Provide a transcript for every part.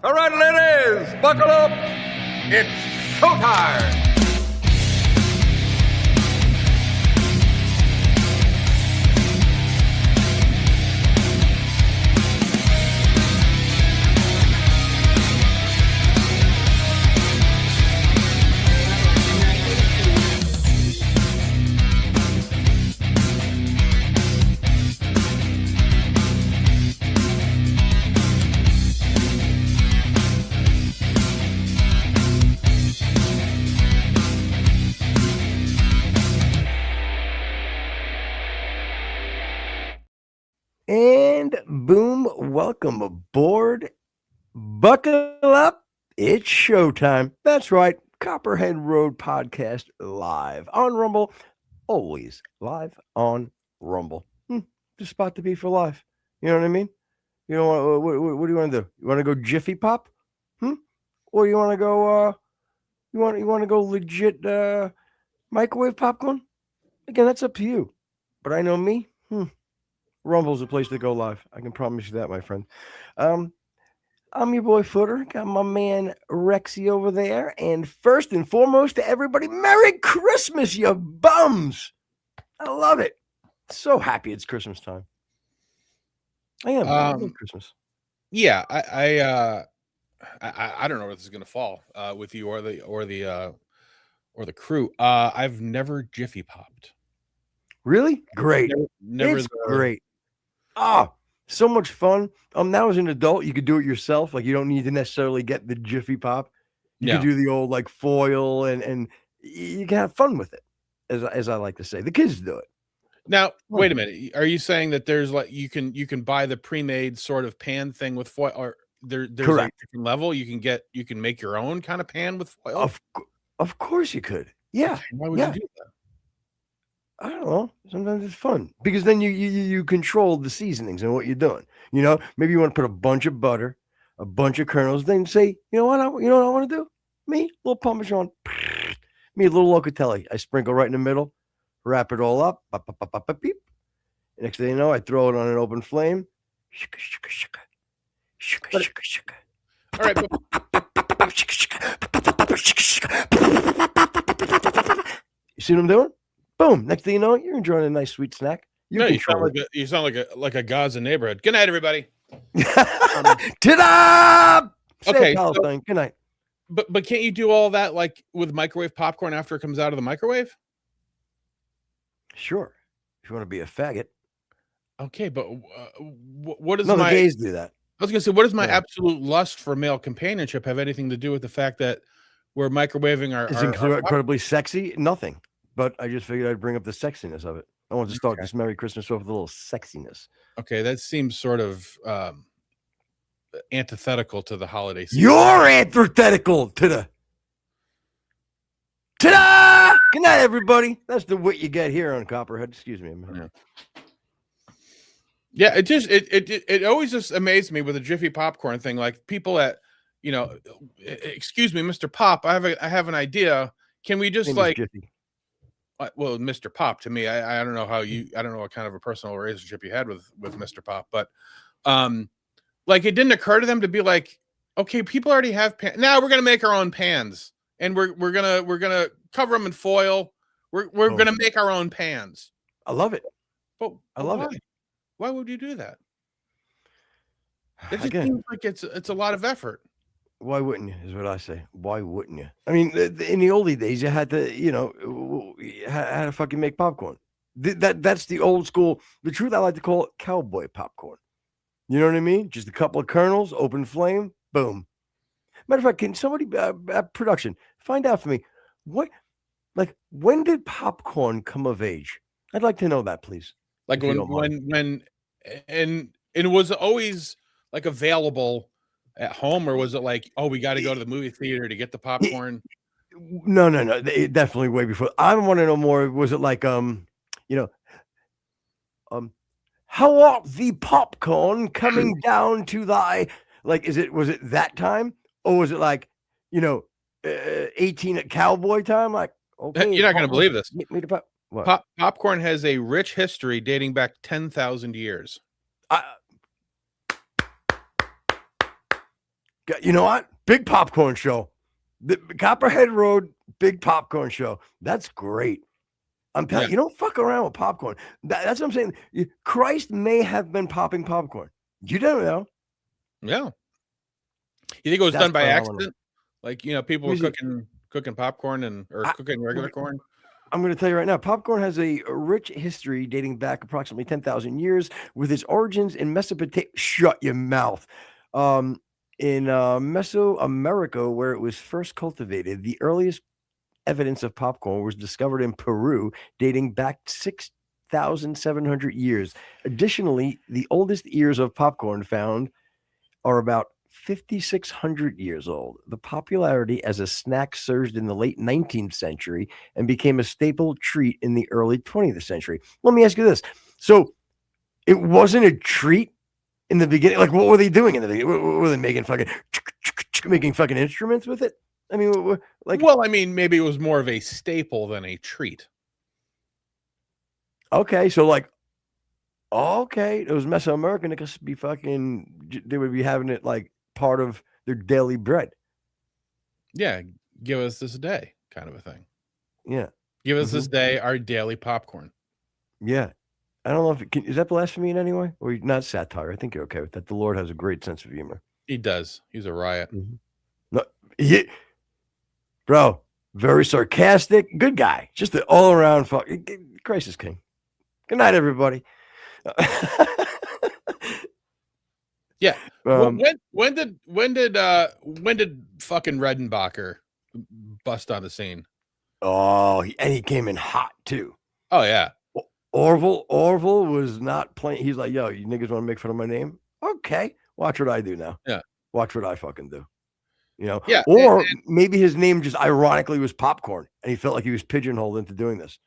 All right, ladies, buckle up. It's showtime. And boom, welcome aboard. Buckle up. It's showtime. That's right. Copperhead Road Podcast live on Rumble. Always live on Rumble. The spot to be for life. You know what I mean? You know what do you want to do? You want to go Jiffy Pop? Or you want to go you want to go legit microwave popcorn? Again, that's up to you. But I know me. Rumble's a place to go live. I can promise you that, my friend. I'm your boy Footer. Got my man Rexy over there. And first and foremost to everybody, Merry Christmas, you bums. I love it. So happy it's Christmas time. I am. I love Christmas. Yeah, I don't know where this is gonna fall with you or the crew. I've never Jiffy popped. Really? Great. Never it's great. So much fun. Now as an adult, you could do it yourself. Like you don't need to necessarily get the Jiffy Pop. You could do the old like foil and you can have fun with it, as I like to say. The kids do it. Now, wait a minute. Are you saying that there's like you can buy the pre-made sort of pan thing with foil, or there's Correct. a different level you can make your own kind of pan with foil? Of course you could. Yeah. Okay, why would you do that? I don't know. Sometimes it's fun because then you control the seasonings and what you're doing. You know, maybe you want to put a bunch of butter, a bunch of kernels, then say, you know what I want to do? Me, a little Parmesan, me, a little Locatelli. I sprinkle right in the middle, wrap it all up. Beep. Next thing you know, I throw it on an open flame. All right. You see what I'm doing? Boom. Next thing you know, you're enjoying a nice sweet snack. You sound like a God's in neighborhood. Good night, everybody. Ta-da! Okay. Good night. But can't you do all that like with microwave popcorn after it comes out of the microwave? Sure. If you want to be a faggot. Okay, but what is the gays do that? I was gonna say, what does my absolute lust for male companionship have anything to do with the fact that we're microwaving our? It's incredibly sexy. Nothing. But I just figured I'd bring up the sexiness of it. I want to start this Merry Christmas off with a little sexiness. Okay, that seems sort of antithetical to the holiday season. You're antithetical to the. Ta-da! Good night, everybody. That's the wit you get here on Copperhead. Excuse me. Yeah, it always just amazed me with the Jiffy popcorn thing. Like people at, excuse me, Mr. Pop, I have an idea. Can we just like? Jiffy. Well, Mr. Pop to me, I don't know I don't know what kind of a personal relationship you had with Mr. Pop, but like it didn't occur to them to be like, okay, people already have pans. Now we're gonna make our own pans, and we're gonna cover them in foil. We're gonna make our own pans. I love it. But I love it. Why would you do that? It just seems like it's a lot of effort. Why wouldn't you, is what I say. Why wouldn't you? I mean, in the oldie days, you had to, had to fucking make popcorn. That's the old school. The truth, I like to call it cowboy popcorn. You know what I mean? Just a couple of kernels, open flame, boom. Matter of fact, can somebody, production, find out for me, when did popcorn come of age? I'd like to know that, please. Like when it was always like available at home, or was it like, oh, we got to go to the movie theater to get the popcorn? No. Definitely way before. I want to know more. Was it like, how art the popcorn coming down to thy, like, was it that time? Or was it like, 18 at cowboy time? Like, okay. You're not going to believe this. What? Popcorn has a rich history dating back 10,000 years. You know what? Big popcorn show. The Copperhead Road Big Popcorn Show. That's great. I'm telling you, you don't fuck around with popcorn. That's what I'm saying. Christ may have been popping popcorn. You don't know. Yeah. You think it was done by accident? Like, people were cooking popcorn or cooking regular corn? I'm going to tell you right now, popcorn has a rich history dating back approximately 10,000 years with its origins in Mesopotamia. Shut your mouth. In Mesoamerica, where it was first cultivated, the earliest evidence of popcorn was discovered in Peru, dating back 6,700 years. Additionally, the oldest ears of popcorn found are about 5,600 years old. The popularity as a snack surged in the late 19th century and became a staple treat in the early 20th century. Let me ask you this. So it wasn't a treat in the beginning? Like, what were they doing in the beginning? Were they making fucking instruments with it? I mean, maybe it was more of a staple than a treat. Okay, so it was Mesoamerican. It could be they would be having it like part of their daily bread. Yeah, give us this day, kind of a thing. Yeah, give us this day our daily popcorn. Yeah, I don't know if is that blasphemy in any way, or not satire. I think you're okay with that. The Lord has a great sense of humor. He does. He's a riot. No, bro, very sarcastic, good guy, just an all around Christ is king. Good night, everybody. Yeah. When did fucking Redenbacher bust on the scene? Oh, he came in hot too. Oh yeah. Orville was not playing. He's like, yo, you niggas want to make fun of my name? Okay, watch what I do now. Yeah. Watch what I fucking do. Yeah. Or maybe his name just ironically was Popcorn, and he felt like he was pigeonholed into doing this.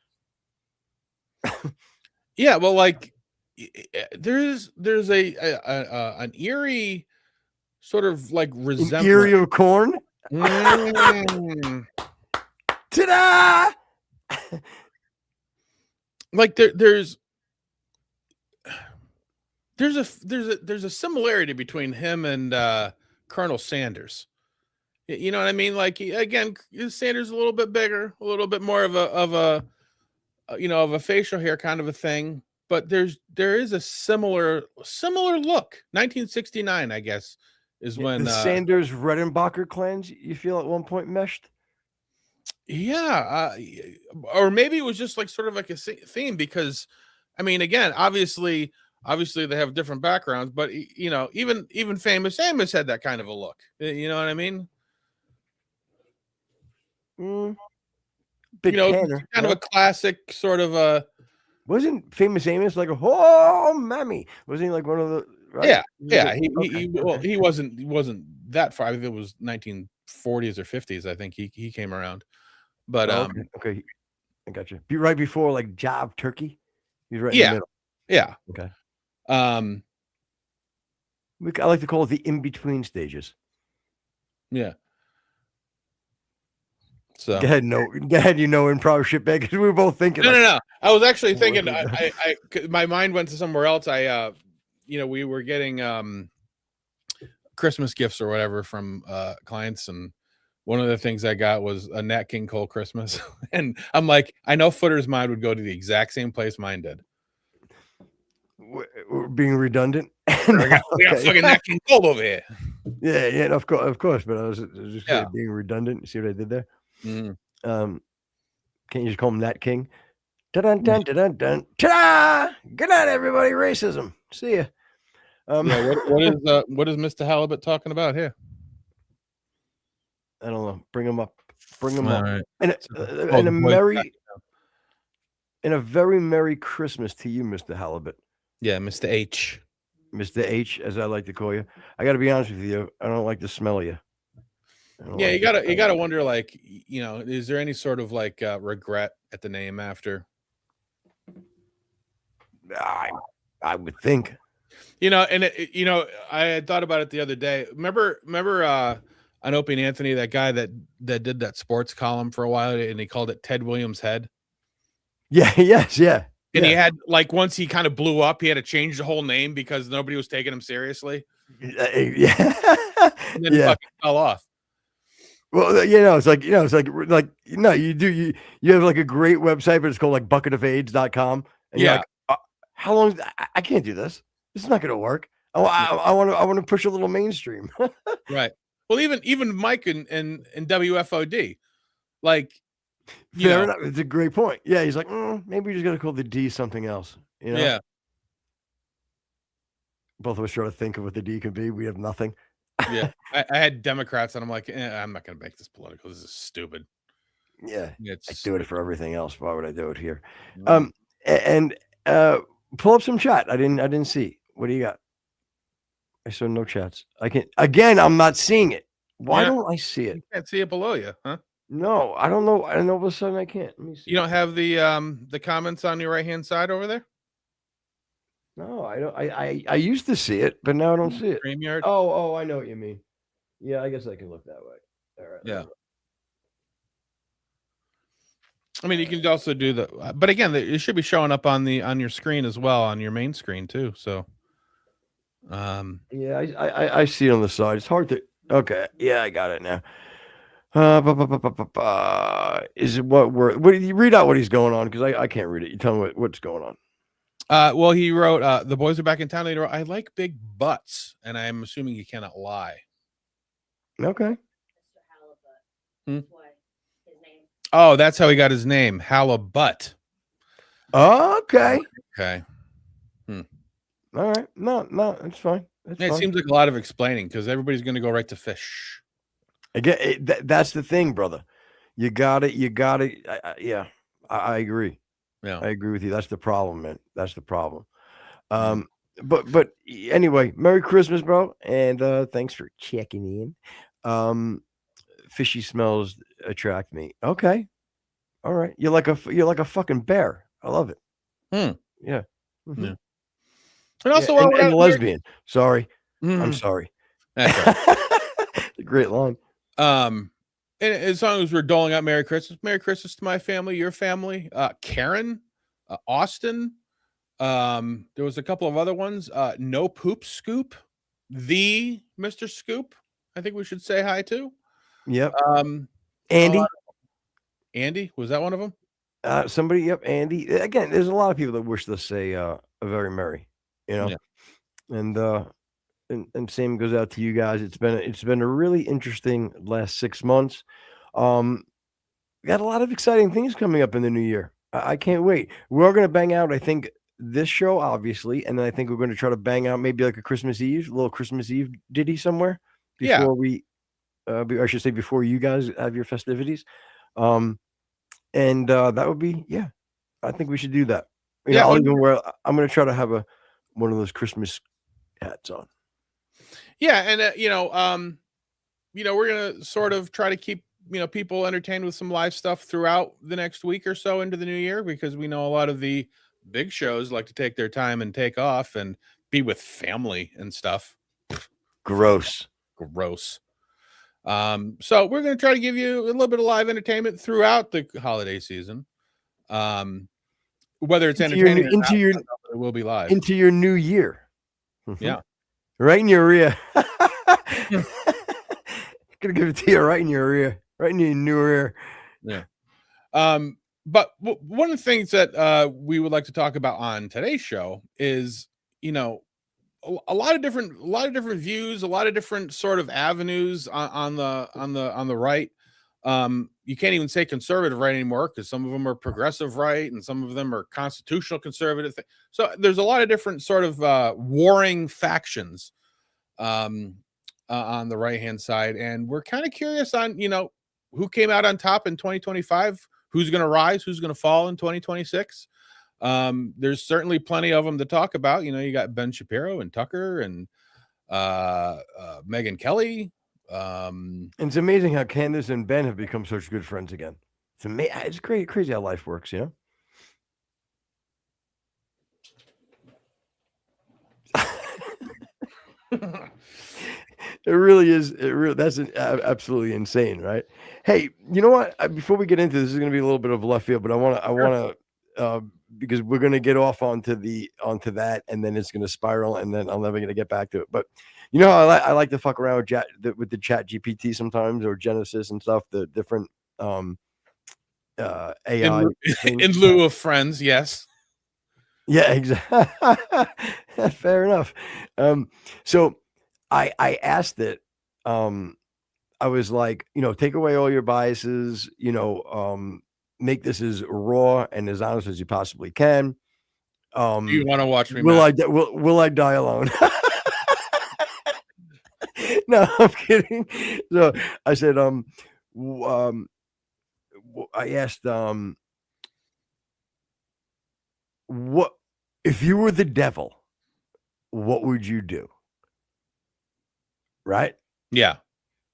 Yeah, well, like there's an eerie sort of like resemblance. Eerie of corn. Ta-da! Like there's a similarity between him and Colonel Sanders. You know what I mean? Like, again, Sanders is a little bit bigger, a little bit more of a facial hair kind of a thing, but there is a similar look. 1969, I guess, is when the Sanders Redenbacher clans, you feel at one point meshed. Yeah, or maybe it was just like sort of like a theme, because I mean, again, obviously they have different backgrounds, but even Famous Amos had that kind of a look. You know what I mean? Big Tanner, kind of a classic sort of a. Wasn't Famous Amos like mammy? Wasn't he like one of the? Right? Yeah. He wasn't that far. I think it was 1940s or 50s. I think he came around. But okay, I got you. Be right before like Job Turkey. He's right in the middle. Yeah. Okay. I like to call it the in between stages. Yeah. So go ahead, improv shit back, because we were both thinking. No. I was actually thinking. My mind went to somewhere else. We were getting Christmas gifts or whatever from clients, and one of the things I got was a Nat King Cole Christmas, and I'm like, I know Footer's mind would go to the exact same place mine did. We're being redundant. We got fucking Nat King Cole over here. Yeah, of course. But I was just being redundant. You see what I did there? Mm. Can't you just call him Nat King? Dun dun dun dun. Ta-da! Good night, everybody. Racism. See ya. What is Mr. Halibut talking about here? I don't know. Bring him up. All right. And a very Merry Christmas to you, Mr. Halibut. Yeah, Mr. H. Mr. H, as I like to call you. I got to be honest with you. I don't like the smell of you. Yeah, you gotta wonder, like, is there any sort of like regret at the name after? I would think. And I had thought about it the other day. Remember on Opie and Anthony, that guy that did that sports column for a while, and he called it Ted Williams' Head. Yeah. Yes. Yeah. And he had, like, once he kind of blew up, he had to change the whole name because nobody was taking him seriously. Yeah. and then fucking fell off. Well, it's like you have like a great website, but it's called like bucketofaids.com. And you're like, how long? I can't do this. This is not going to work. I want to push a little mainstream. Right. Well, even Mike and WFOD, like, fair enough. It's a great point. Yeah, he's like, maybe we just got to call the D something else. Yeah. Both of us try to think of what the D could be. We have nothing. Yeah, I had Democrats, and I'm like, I'm not going to make this political. This is stupid. Yeah, I do stupid. it for everything else. Why would I do it here? Mm. And pull up some chat. I didn't see. What do you got? I saw no chats. I can't. Again, I'm not seeing it. Why don't I see it? You can't see it below you, huh? No, I don't know. And all of a sudden, I can't. Let me see. You don't have the comments on your right hand side over there? No, I don't. I used to see it, but now I don't see it. StreamYard? Oh, I know what you mean. Yeah, I guess I can look that way. All right. Yeah. I mean, you can also do but again, it should be showing up on your screen as well, on your main screen too. So, yeah, I see it on the side. It's hard to. Okay, yeah, I got it now. Is it what you read out what he's going on, because I can't read it. You tell me what's going on. Well, he wrote, the boys are back in town later. I like big butts, and I'm assuming he cannot lie. Okay. Oh, that's how he got his name, Halibut. Okay. Okay. All right. No, it's fine. It seems like a lot of explaining, because everybody's going to go right to fish. Again, that's the thing, brother. You got it. Yeah, I agree. Yeah, I agree with you. That's the problem, man. That's the problem. But anyway, Merry Christmas, bro, and thanks for checking in. Fishy smells attract me. Okay, all right. You're like a fucking bear. I love it. Yeah. Mm-hmm. Yeah. And also, and a lesbian. Sorry, I'm sorry. That's right. It's a great line. And as long as we're doling out Merry Christmas to my family, your family, Karen, Austin. There was a couple of other ones. No Poop Scoop, the Mr. Scoop, I think we should say hi to. Yep. Andy. Andy, was that one of them? Somebody. Yep. Andy. Again, there's a lot of people that wish to say a very merry. Yeah. And same goes out to you guys. It's been a really interesting last 6 months. Got a lot of exciting things coming up in the new year. I can't wait. We're going to bang out, I think, this show, obviously, and then I think we're going to try to bang out maybe like a little Christmas Eve ditty somewhere before I should say before you guys have your festivities. And that would be, I think we should do that. I'm going to try to have one of those Christmas hats on. Yeah, and we're gonna sort of try to keep people entertained with some live stuff throughout the next week or so into the new year, because we know a lot of the big shows like to take their time and take off and be with family and stuff. Gross. So we're gonna try to give you a little bit of live entertainment throughout the holiday season. Whether it's entertaining it will be live into your new year. Yeah. Right in your ear. Gonna give it to you right in your ear, right in your new ear. Yeah. But one of the things that we would like to talk about on today's show is, a lot of different views, a lot of different sort of avenues on the right. You can't even say conservative right anymore, because some of them are progressive right and some of them are constitutional conservative. So there's a lot of different sort of warring factions on the right hand side, and we're kind of curious on who came out on top in 2025, who's going to rise, who's going to fall in 2026. There's certainly plenty of them to talk about. You got Ben Shapiro and Tucker and Megyn Kelly. And it's amazing how Candace and Ben have become such good friends again. It's amazing. It's crazy how life works, It really is. That's absolutely insane, right? Hey, you know what? Before we get into this, is going to be a little bit of left field, but I want to, because we're going to get off onto that, and then it's going to spiral, and then I'm never going to get back to it. But You know how I like to fuck around with the Chat GPT sometimes, or Genesis and stuff, the different AI in lieu of friends, yes. Yeah, exactly. Fair enough. So I asked it, I was like, take away all your biases, make this as raw and as honest as you possibly can. Do you want to watch me? Will I die alone? No, I'm kidding. So I said, I asked, what if you were the devil, what would you do? Right? Yeah.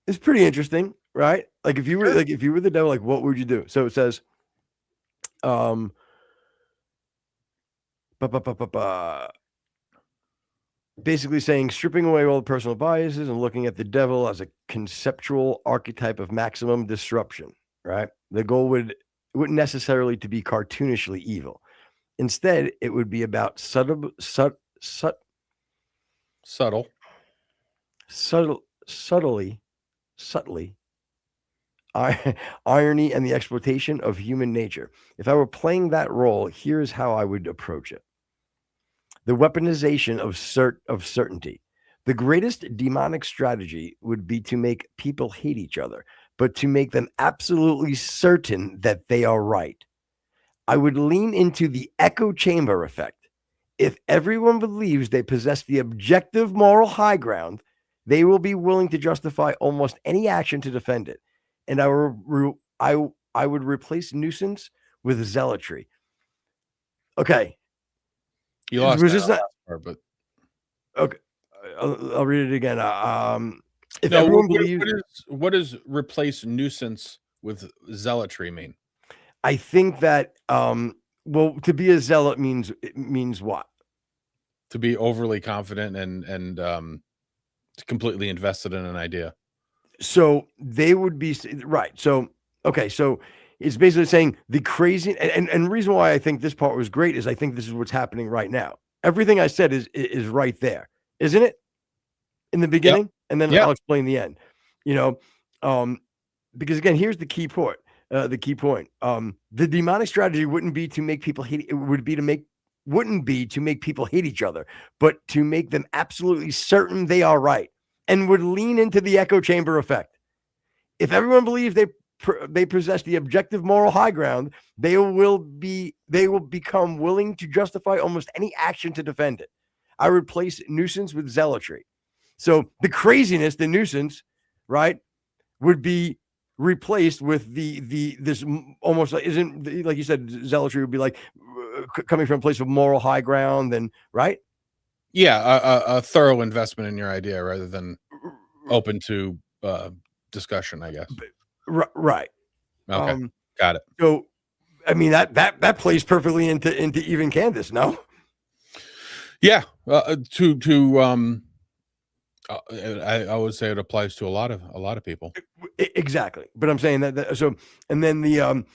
It's pretty interesting, right? Like if you were the devil, like what would you do? So it says, basically saying stripping away all the personal biases and looking at the devil as a conceptual archetype of maximum disruption, right? The goal wouldn't necessarily to be cartoonishly evil. Instead, it would be about subtly irony and the exploitation of human nature. If I were playing that role, here's how I would approach it. The weaponization of certainty. The greatest demonic strategy would be to make people hate each other, but to make them absolutely certain that they are right. I would lean into the echo chamber effect. If everyone believes they possess the objective moral high ground, they will be willing to justify almost any action to defend it. And I would replace nuisance with zealotry. Okay. You lost that last part, but okay. I'll read it again. If no, everyone believes, what does replace nuisance with zealotry mean? I think that to be a zealot means what? To be overly confident and completely invested in an idea. So they would be right. So okay, so it's basically saying the crazy and the reason why I think this part was great is I think this is what's happening right now. Everything I said is right there, isn't it? In the beginning, yep. And then I'll explain the end. Because again, here's the key point. The demonic strategy wouldn't be to make people hate. It wouldn't be to make people hate each other, but to make them absolutely certain they are right, and would lean into the echo chamber effect. If everyone believes they possess the objective moral high ground, they will become willing to justify almost any action to defend it. I replace nuisance with zealotry. So the craziness, the nuisance, right, would be replaced with this almost like, isn't like you said, zealotry would be like coming from a place of moral high ground, and right? Yeah, a thorough investment in your idea rather than open to discussion, I guess. Right. Okay, got it. So, I mean that plays perfectly into even Candace, no? Yeah, I would say it applies to a lot of people. Exactly, but I'm saying that so, and then the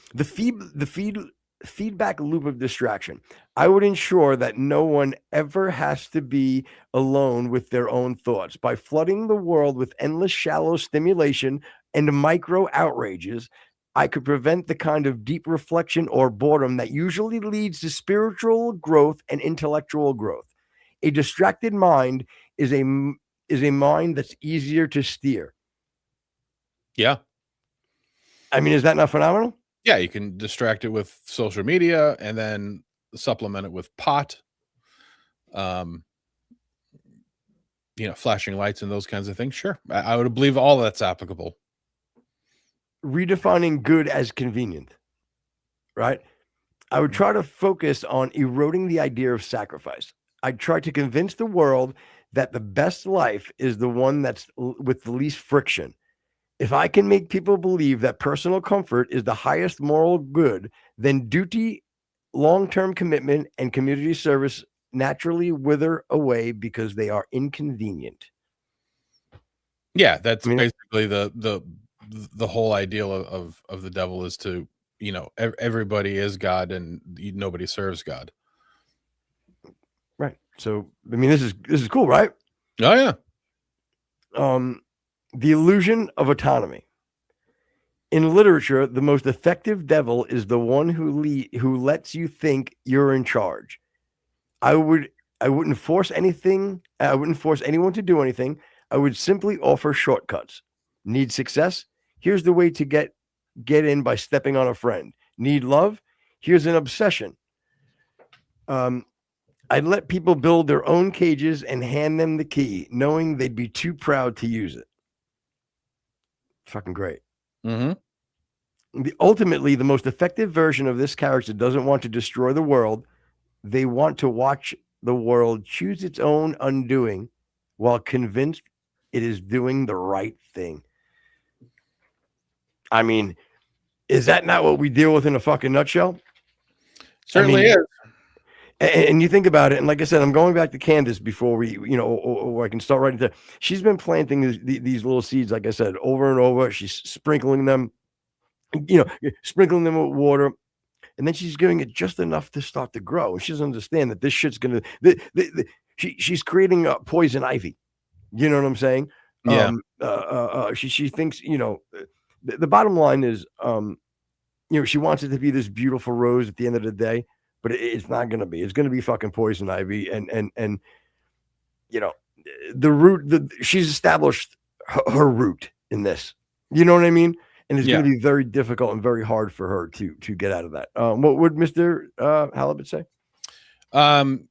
feedback loop of distraction. I would ensure that no one ever has to be alone with their own thoughts by flooding the world with endless shallow stimulation and micro outrages. I could prevent the kind of deep reflection or boredom that usually leads to spiritual growth and intellectual growth. A distracted mind is a mind that's easier to steer. Yeah. I mean, is that not phenomenal? Yeah, you can distract it with social media and then supplement it with pot, flashing lights and those kinds of things. Sure. I would believe all that's applicable. Redefining good as convenient, right? I would try to focus on eroding the idea of sacrifice. I'd try to convince the world that the best life is the one that's with the least friction. If I can make people believe that personal comfort is the highest moral good, then duty, long-term commitment, and community service naturally wither away because they are inconvenient. Yeah, that's basically the whole ideal of the devil is to, everybody is God and nobody serves God. Right. So, I mean, this is cool, right? Oh yeah. The illusion of autonomy. In literature, the most effective devil is the one who lets you think you're in charge. I wouldn't force anything. I wouldn't force anyone to do anything. I would simply offer shortcuts. Need success? Here's the way to get in by stepping on a friend. Need love? Here's an obsession. I'd let people build their own cages and hand them the key, knowing they'd be too proud to use it. Fucking great. Ultimately, the most effective version of this character doesn't want to destroy the world. They want to watch the world choose its own undoing while convinced it is doing the right thing. I mean, is that not what we deal with in a fucking nutshell? Certainly is. And you think about it, and like I said, I'm going back to Candace before we, or I can start right into. She's been planting these little seeds, like I said, over and over. She's sprinkling them, sprinkling them with water, and then she's giving it just enough to start to grow. She doesn't understand that this shit's gonna. She's creating poison ivy. You know what I'm saying? Yeah. She thinks, the bottom line is, she wants it to be this beautiful rose at the end of the day. But it's not going to be. It's going to be fucking poison ivy, and the root. She's established her root in this. You know what I mean? And it's going to be very difficult and very hard for her to get out of that. What would Mr. Halibut say?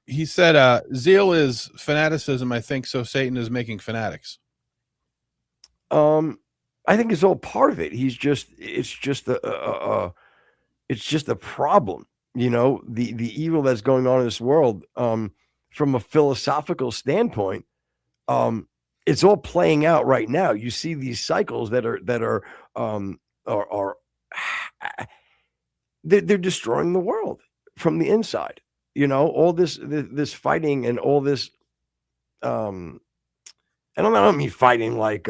He said, "Zeal is fanaticism. I think so. Satan is making fanatics." I think it's all part of it. It's just a problem. The evil that's going on in this world, from a philosophical standpoint, it's all playing out right now. You see these cycles that are they're destroying the world from the inside. All this fighting and all this. I don't mean fighting like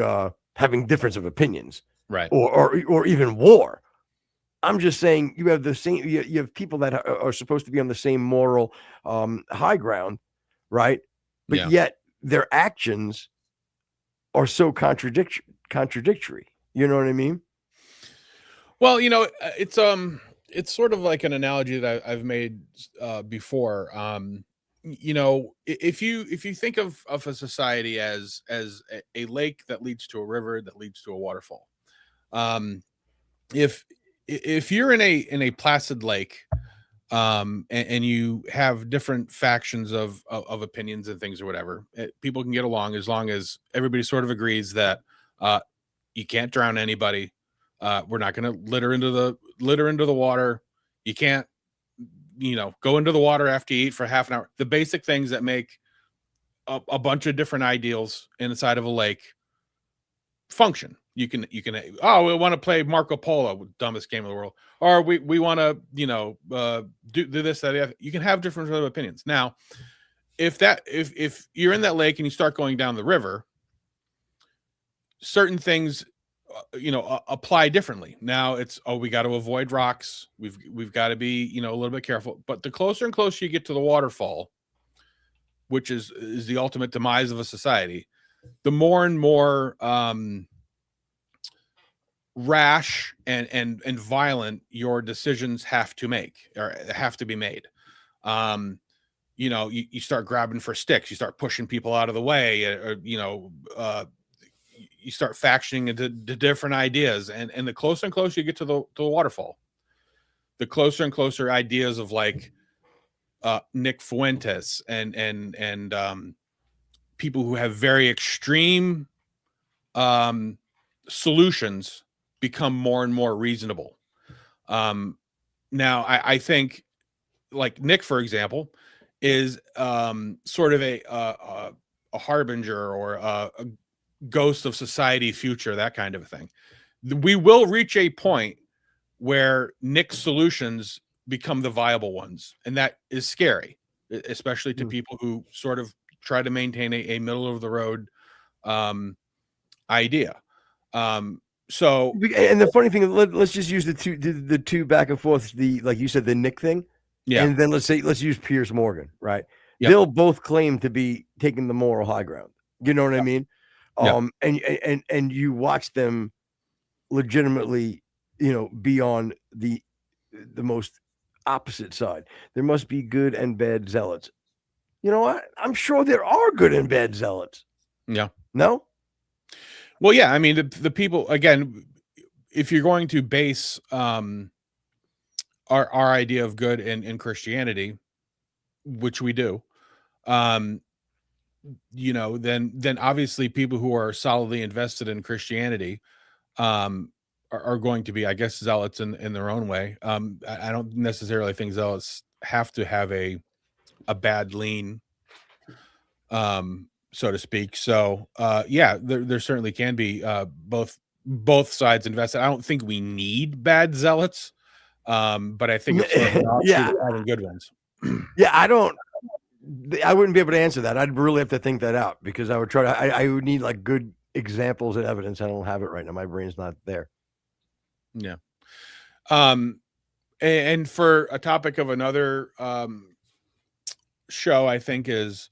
having difference of opinions, right? Or even war. I'm just saying you have the same. You have people that are supposed to be on the same moral high ground, right? But yet their actions are so contradictory. You know what I mean? Well, it's sort of like an analogy that I've made before. If you think of a society as a lake that leads to a river that leads to a waterfall, if you're in a placid lake, and you have different factions of opinions and things or whatever, people can get along as long as everybody sort of agrees that you can't drown anybody. We're not going to litter into the water. You can't, go into the water after you eat for half an hour. The basic things that make a bunch of different ideals inside of a lake function. You can we want to play Marco Polo, dumbest game in the world, or we want to do this, that, the other. You can have different opinions. Now, if you're in that lake and you start going down the river, certain things apply differently. Now it's we got to avoid rocks. We've got to be a little bit careful. But the closer and closer you get to the waterfall, which is the ultimate demise of a society, the more and more rash and violent your decisions have to be made. You start grabbing for sticks, you start pushing people out of the way, or you start factioning into different ideas, and the closer and closer you get to the waterfall, the closer and closer ideas of like Nick Fuentes and people who have very extreme solutions become more and more reasonable. Now I think like Nick, for example, is sort of a harbinger or a ghost of society future, that kind of a thing. We will reach a point where Nick's solutions become the viable ones, and that is scary, especially to people who sort of try to maintain a middle of the road idea. So, and the funny thing, let's just use the two back and forth, like you said, the Nick thing. Yeah. And then let's use Piers Morgan, right? Yep. They'll both claim to be taking the moral high ground. You know what I mean? And you watch them legitimately, be on the most opposite side. There must be good and bad zealots. You know what? I'm sure there are good and bad zealots. Yeah. No? Well, yeah. I mean, the people, again, if you're going to base our idea of good in Christianity, which we do, then obviously people who are solidly invested in Christianity are going to be, I guess, zealots in their own way. I don't necessarily think zealots have to have a bad lean, so to speak. So there certainly can be both sides invested. I don't think we need bad zealots, but I think it's sort of an offshoot of having good ones. Yeah, I wouldn't be able to answer that. I'd really have to think that out, because I would try to. I would need like good examples and evidence. I don't have it right now. My brain's not there. Yeah. And for a topic of another show, I think is,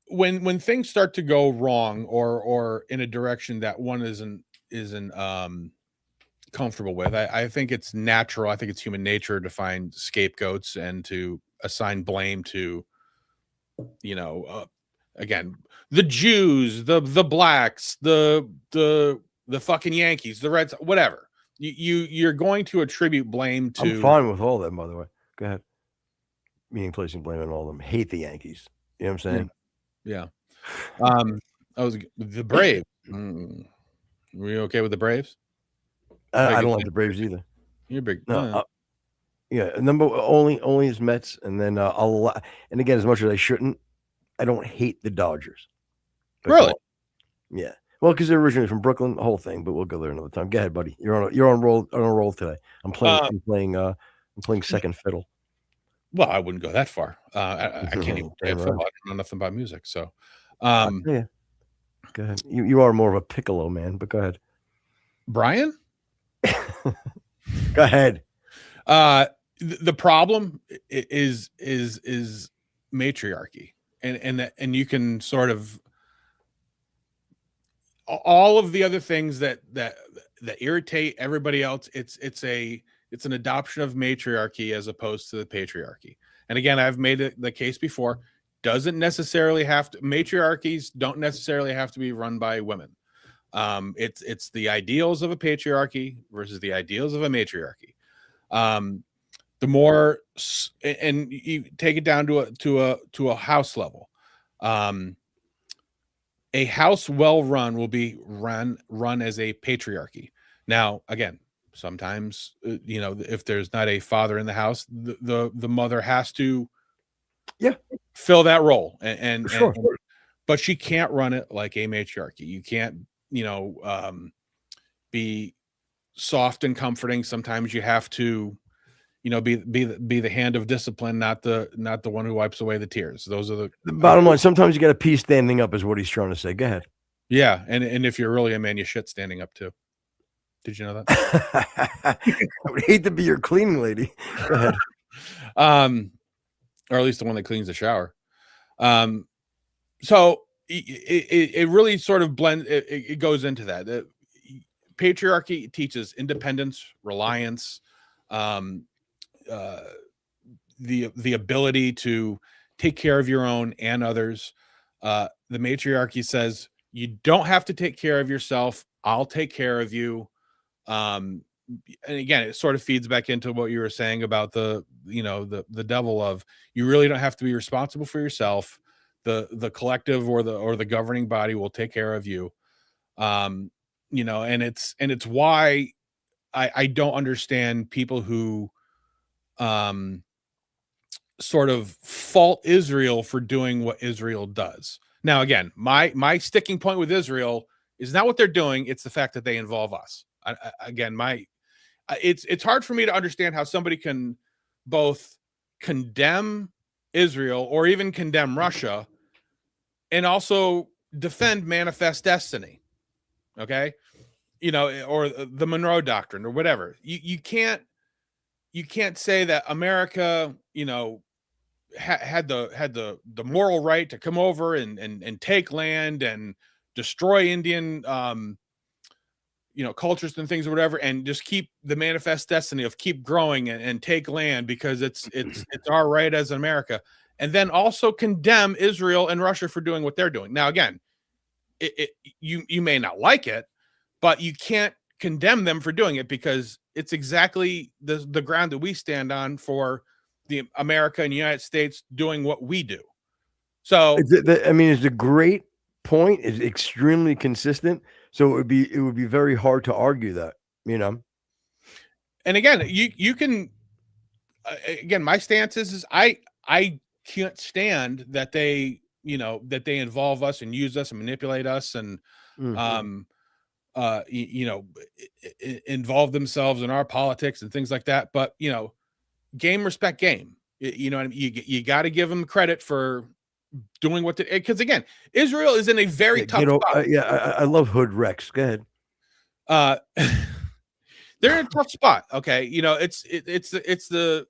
when things start to go wrong or in a direction that one isn't comfortable with, I think it's natural. I think it's human nature to find scapegoats and to assign blame to, again, the Jews, the blacks, the fucking Yankees, the Reds, whatever. You're going to attribute blame to. I'm fine with all them, by the way. Go ahead. Meaning placing blame on all of them. Hate the Yankees. You know what I'm saying? Yeah. I was the Braves. Were you okay with the Braves? I don't like the Braves either. You're big. No, yeah, number only is Mets, and then and again, as much as I shouldn't, I don't hate the Dodgers. Really? Yeah. Well, because they're originally from Brooklyn, the whole thing. But we'll go there another time. Go ahead, buddy. You're on a roll today. I'm playing second fiddle. Well, I wouldn't go that far. I can't even play a fiddle. I don't know nothing about music. So, yeah. Go ahead. You are more of a piccolo man, but go ahead, Brian. Go ahead. The problem is matriarchy, and you can sort of all of the other things that irritate everybody else. It's an adoption of matriarchy as opposed to the patriarchy. And again, I've made the case before. Doesn't necessarily have to. Matriarchies don't necessarily have to be run by women. It's the ideals of a patriarchy versus the ideals of a matriarchy. The more, and you take it down to a house level. A house well run will be run as a patriarchy. Now, again, sometimes if there's not a father in the house, the mother has to fill that role, and but she can't run it like a matriarchy. You can't be soft and comforting. Sometimes you have to be the hand of discipline, not the one who wipes away the tears. Those are the bottom line. Sometimes you got to pee standing up, is what he's trying to say. Go ahead. Yeah, and if you're really a man, you shit standing up too. Did you know that? I would hate to be your cleaning lady. Go ahead. Or at least the one that cleans the shower. So it really sort of blends. It goes into that. The patriarchy teaches independence, reliance, the ability to take care of your own and others. The matriarchy says you don't have to take care of yourself. I'll take care of you. And again, it sort of feeds back into what you were saying about the devil of, you really don't have to be responsible for yourself. The collective or the governing body will take care of you. And it's why I don't understand people who sort of fault Israel for doing what Israel does. Now, again, my sticking point with Israel is not what they're doing. It's the fact that they involve us. It's hard for me to understand how somebody can both condemn Israel or even condemn Russia and also defend manifest destiny. Okay. Or the Monroe Doctrine or whatever. You can't say that America, had the moral right to come over and take land and destroy Indian cultures and things or whatever, and just keep the manifest destiny of keep growing and take land because it's our right as America, and then also condemn Israel and Russia for doing what they're doing. Now, again, you may not like it, but you can't condemn them for doing it because it's exactly the ground that we stand on for the America and United States doing what we do. So it's a great point. It's extremely consistent. So it would be very hard to argue that, And again, you can again, my stance is I can't stand that they involve us and use us and manipulate us and involve themselves in our politics and things like that. But game respect game. You got to give them credit for doing what because again, Israel is in a very tough spot. I love Hood Rex. Go ahead. They're in a tough spot. Okay, it's the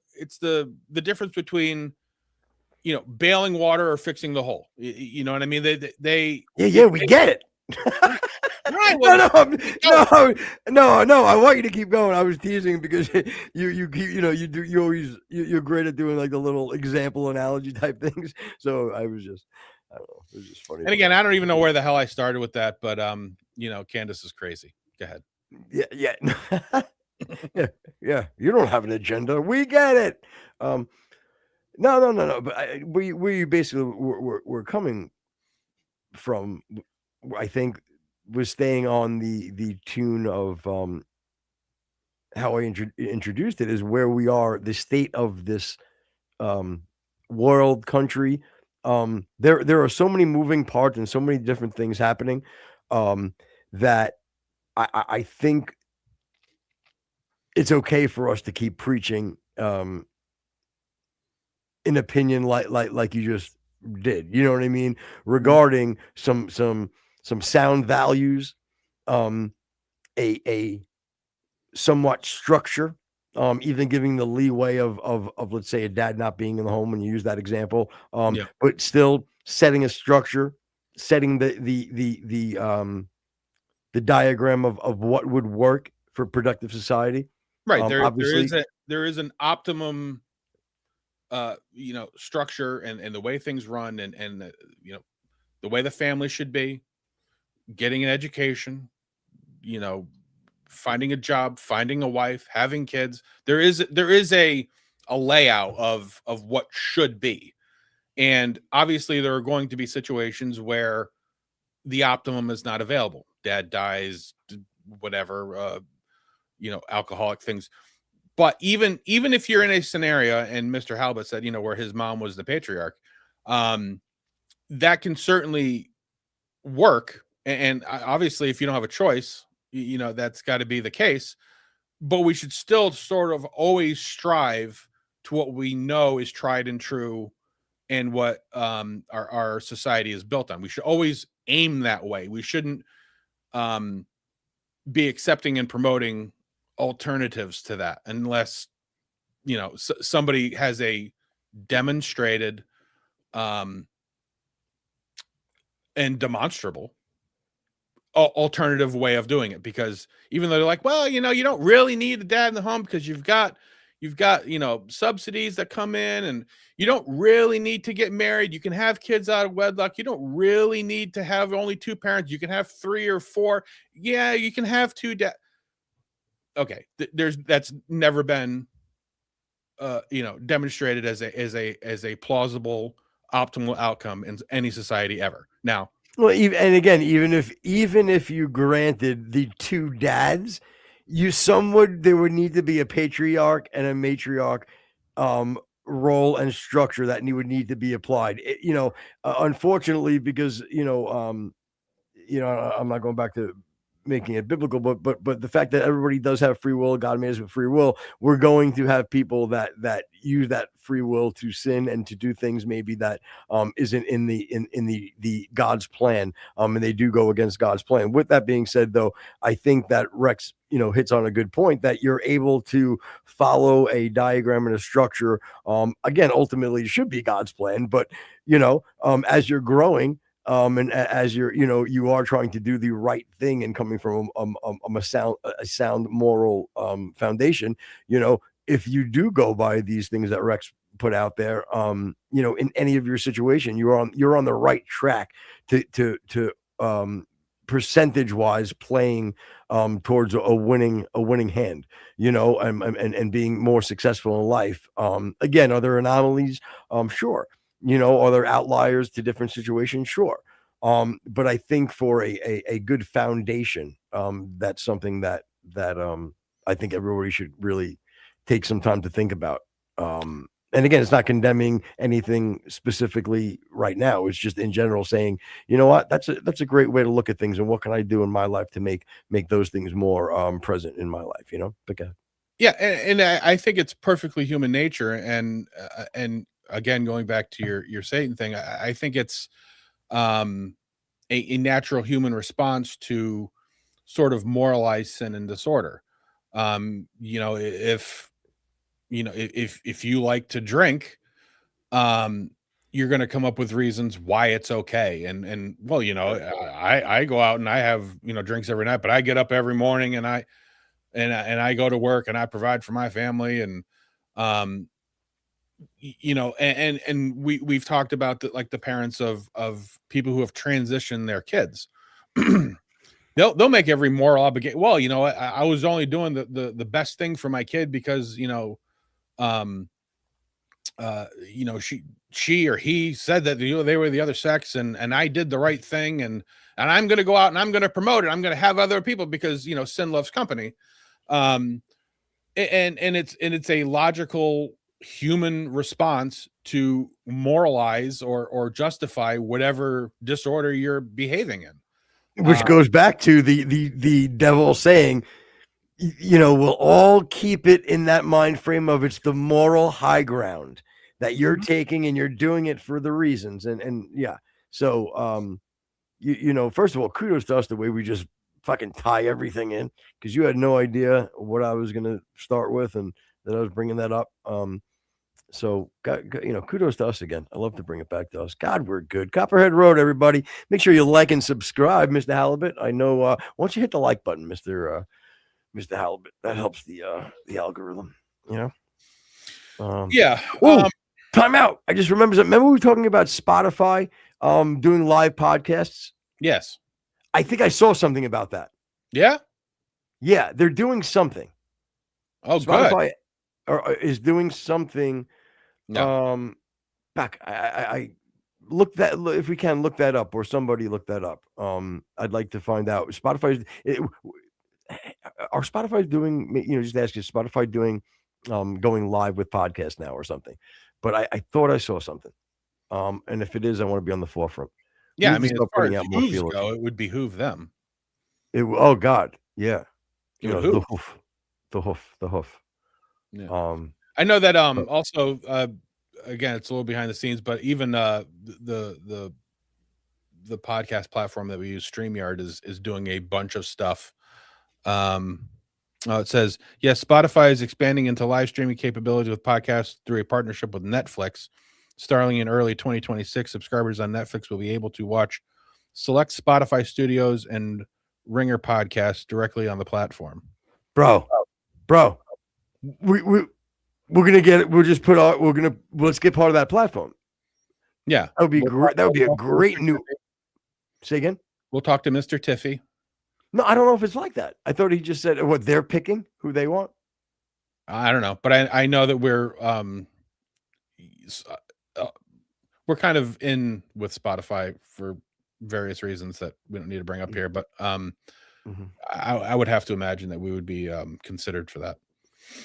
difference between bailing water or fixing the hole. You know what I mean? They we get it. Right. Well, no. I want you to keep going. I was teasing because you keep you're great at doing like the little example analogy type things. So I was just, I don't know, it was just funny. And again, I don't even know where the hell I started with that, but Candace is crazy. Go ahead. Yeah. Yeah. You don't have an agenda. We get it. No. But we basically we're coming from, I think, was staying on the tune of how I introduced it, is where we are, the state of this world, country. There are so many moving parts and so many different things happening that I think it's okay for us to keep preaching an opinion like you just did. You know what I mean? Regarding some sound values, a somewhat structure, even giving the leeway of let's say a dad not being in the home when you use that example, but still setting a structure, setting the diagram of what would work for productive society. Right. There is an optimum structure and the way things run and the way the family should be, getting an education, finding a job, finding a wife, having kids. There is a layout of what should be. And obviously there are going to be situations where the optimum is not available. Dad dies, whatever, alcoholic things. But even if you're in a scenario, and Mr. Halbert said, where his mom was the patriarch, that can certainly work. And obviously, if you don't have a choice, that's got to be the case. But we should still sort of always strive to what we know is tried and true, and what our society is built on. We should always aim that way. We shouldn't be accepting and promoting alternatives to that unless somebody has a demonstrated and demonstrable alternative way of doing it. Because even though they're like, well, you don't really need a dad in the home because you've got subsidies that come in, and you don't really need to get married. You can have kids out of wedlock. You don't really need to have only two parents. You can have 3 or 4. Yeah, you can have 2 dads. Okay, that's never been demonstrated as a plausible optimal outcome in any society ever. Now, well, even if you granted the 2 dads, there would need to be a patriarch and a matriarch role and structure that would need to be applied. Unfortunately, because I'm not going back to making it biblical, but the fact that everybody does have free will, God made us with free will, we're going to have people that use that free will to sin and to do things maybe that isn't in the God's plan, and they do go against God's plan. With that being said, though, I think that Rex hits on a good point, that you're able to follow a diagram and a structure. Again, ultimately it should be God's plan, but as you're growing, and as you are trying to do the right thing and coming from a sound moral foundation, if you do go by these things that Rex put out there, in any of your situation, you're on the right track to percentage wise playing towards a winning hand, and being more successful in life. Again, are there anomalies? Sure. Are there outliers to different situations? Sure. But I think for a good foundation, that's something that I think everybody should really take some time to think about. And again, it's not condemning anything specifically right now. It's just in general saying, you know what, that's a great way to look at things, and what can I do in my life to make those things more present in my life, But yeah, and I think it's perfectly human nature, and again, going back to your Satan thing, I think it's a natural human response to sort of moralize sin and disorder. If you like to drink, you're going to come up with reasons why it's okay. And well, I go out and I have, drinks every night, but I get up every morning and I go to work and I provide for my family. And, we've talked about the parents of people who have transitioned their kids. They'll make every moral obligation. Well, I was only doing the best thing for my kid because, she or he said that they were the other sex, and I did the right thing, and I'm going to go out and I'm going to promote it. I'm going to have other people because sin loves company. And it's a logical human response to moralize or justify whatever disorder you're behaving in. Which goes back to the devil saying, we'll all keep it in that mind frame of it's the moral high ground that you're taking, and you're doing it for the reasons. And yeah. So, first of all, kudos to us the way we just fucking tie everything in, because you had no idea what I was going to start with, and that I was bringing that up. So, kudos to us again. I love to bring it back to us. God, we're good. Copperhead Road, everybody. Make sure you like and subscribe, Mr. Halibut. I know, once you hit the like button, Mr. Halibut, that helps the algorithm, Yeah. Time out. I just remember we were talking about Spotify doing live podcasts? Yes. I think I saw something about that. Yeah? Yeah, they're doing something. Oh, Spotify is doing something. Yeah. Back. I look that, if we can look that up, or somebody look that up. I'd like to find out. Are Spotify doing, just ask, is Spotify doing going live with podcasts now or something? But I thought I saw something. And if it is, I want to be on the forefront. Yeah, I mean, as far as hooves go, it would behoove them. Oh God, yeah. The hoof. Yeah. I know that also again, it's a little behind the scenes, but even the podcast platform that we use, StreamYard, is doing a bunch of stuff. It says, yes, Spotify is expanding into live streaming capabilities with podcasts through a partnership with Netflix. Starting in early 2026, subscribers on Netflix will be able to watch select Spotify studios and Ringer podcasts directly on the platform. Bro, we're gonna get it. Let's get part of that platform. Yeah, that would be great. That would be a great new. Say again. We'll talk to Mr. Tiffy. No, I don't know if it's like that. I thought he just said what they're picking, who they want. I don't know, but I know that we're kind of in with Spotify for various reasons that we don't need to bring up here, but I would have to imagine that we would be considered for that.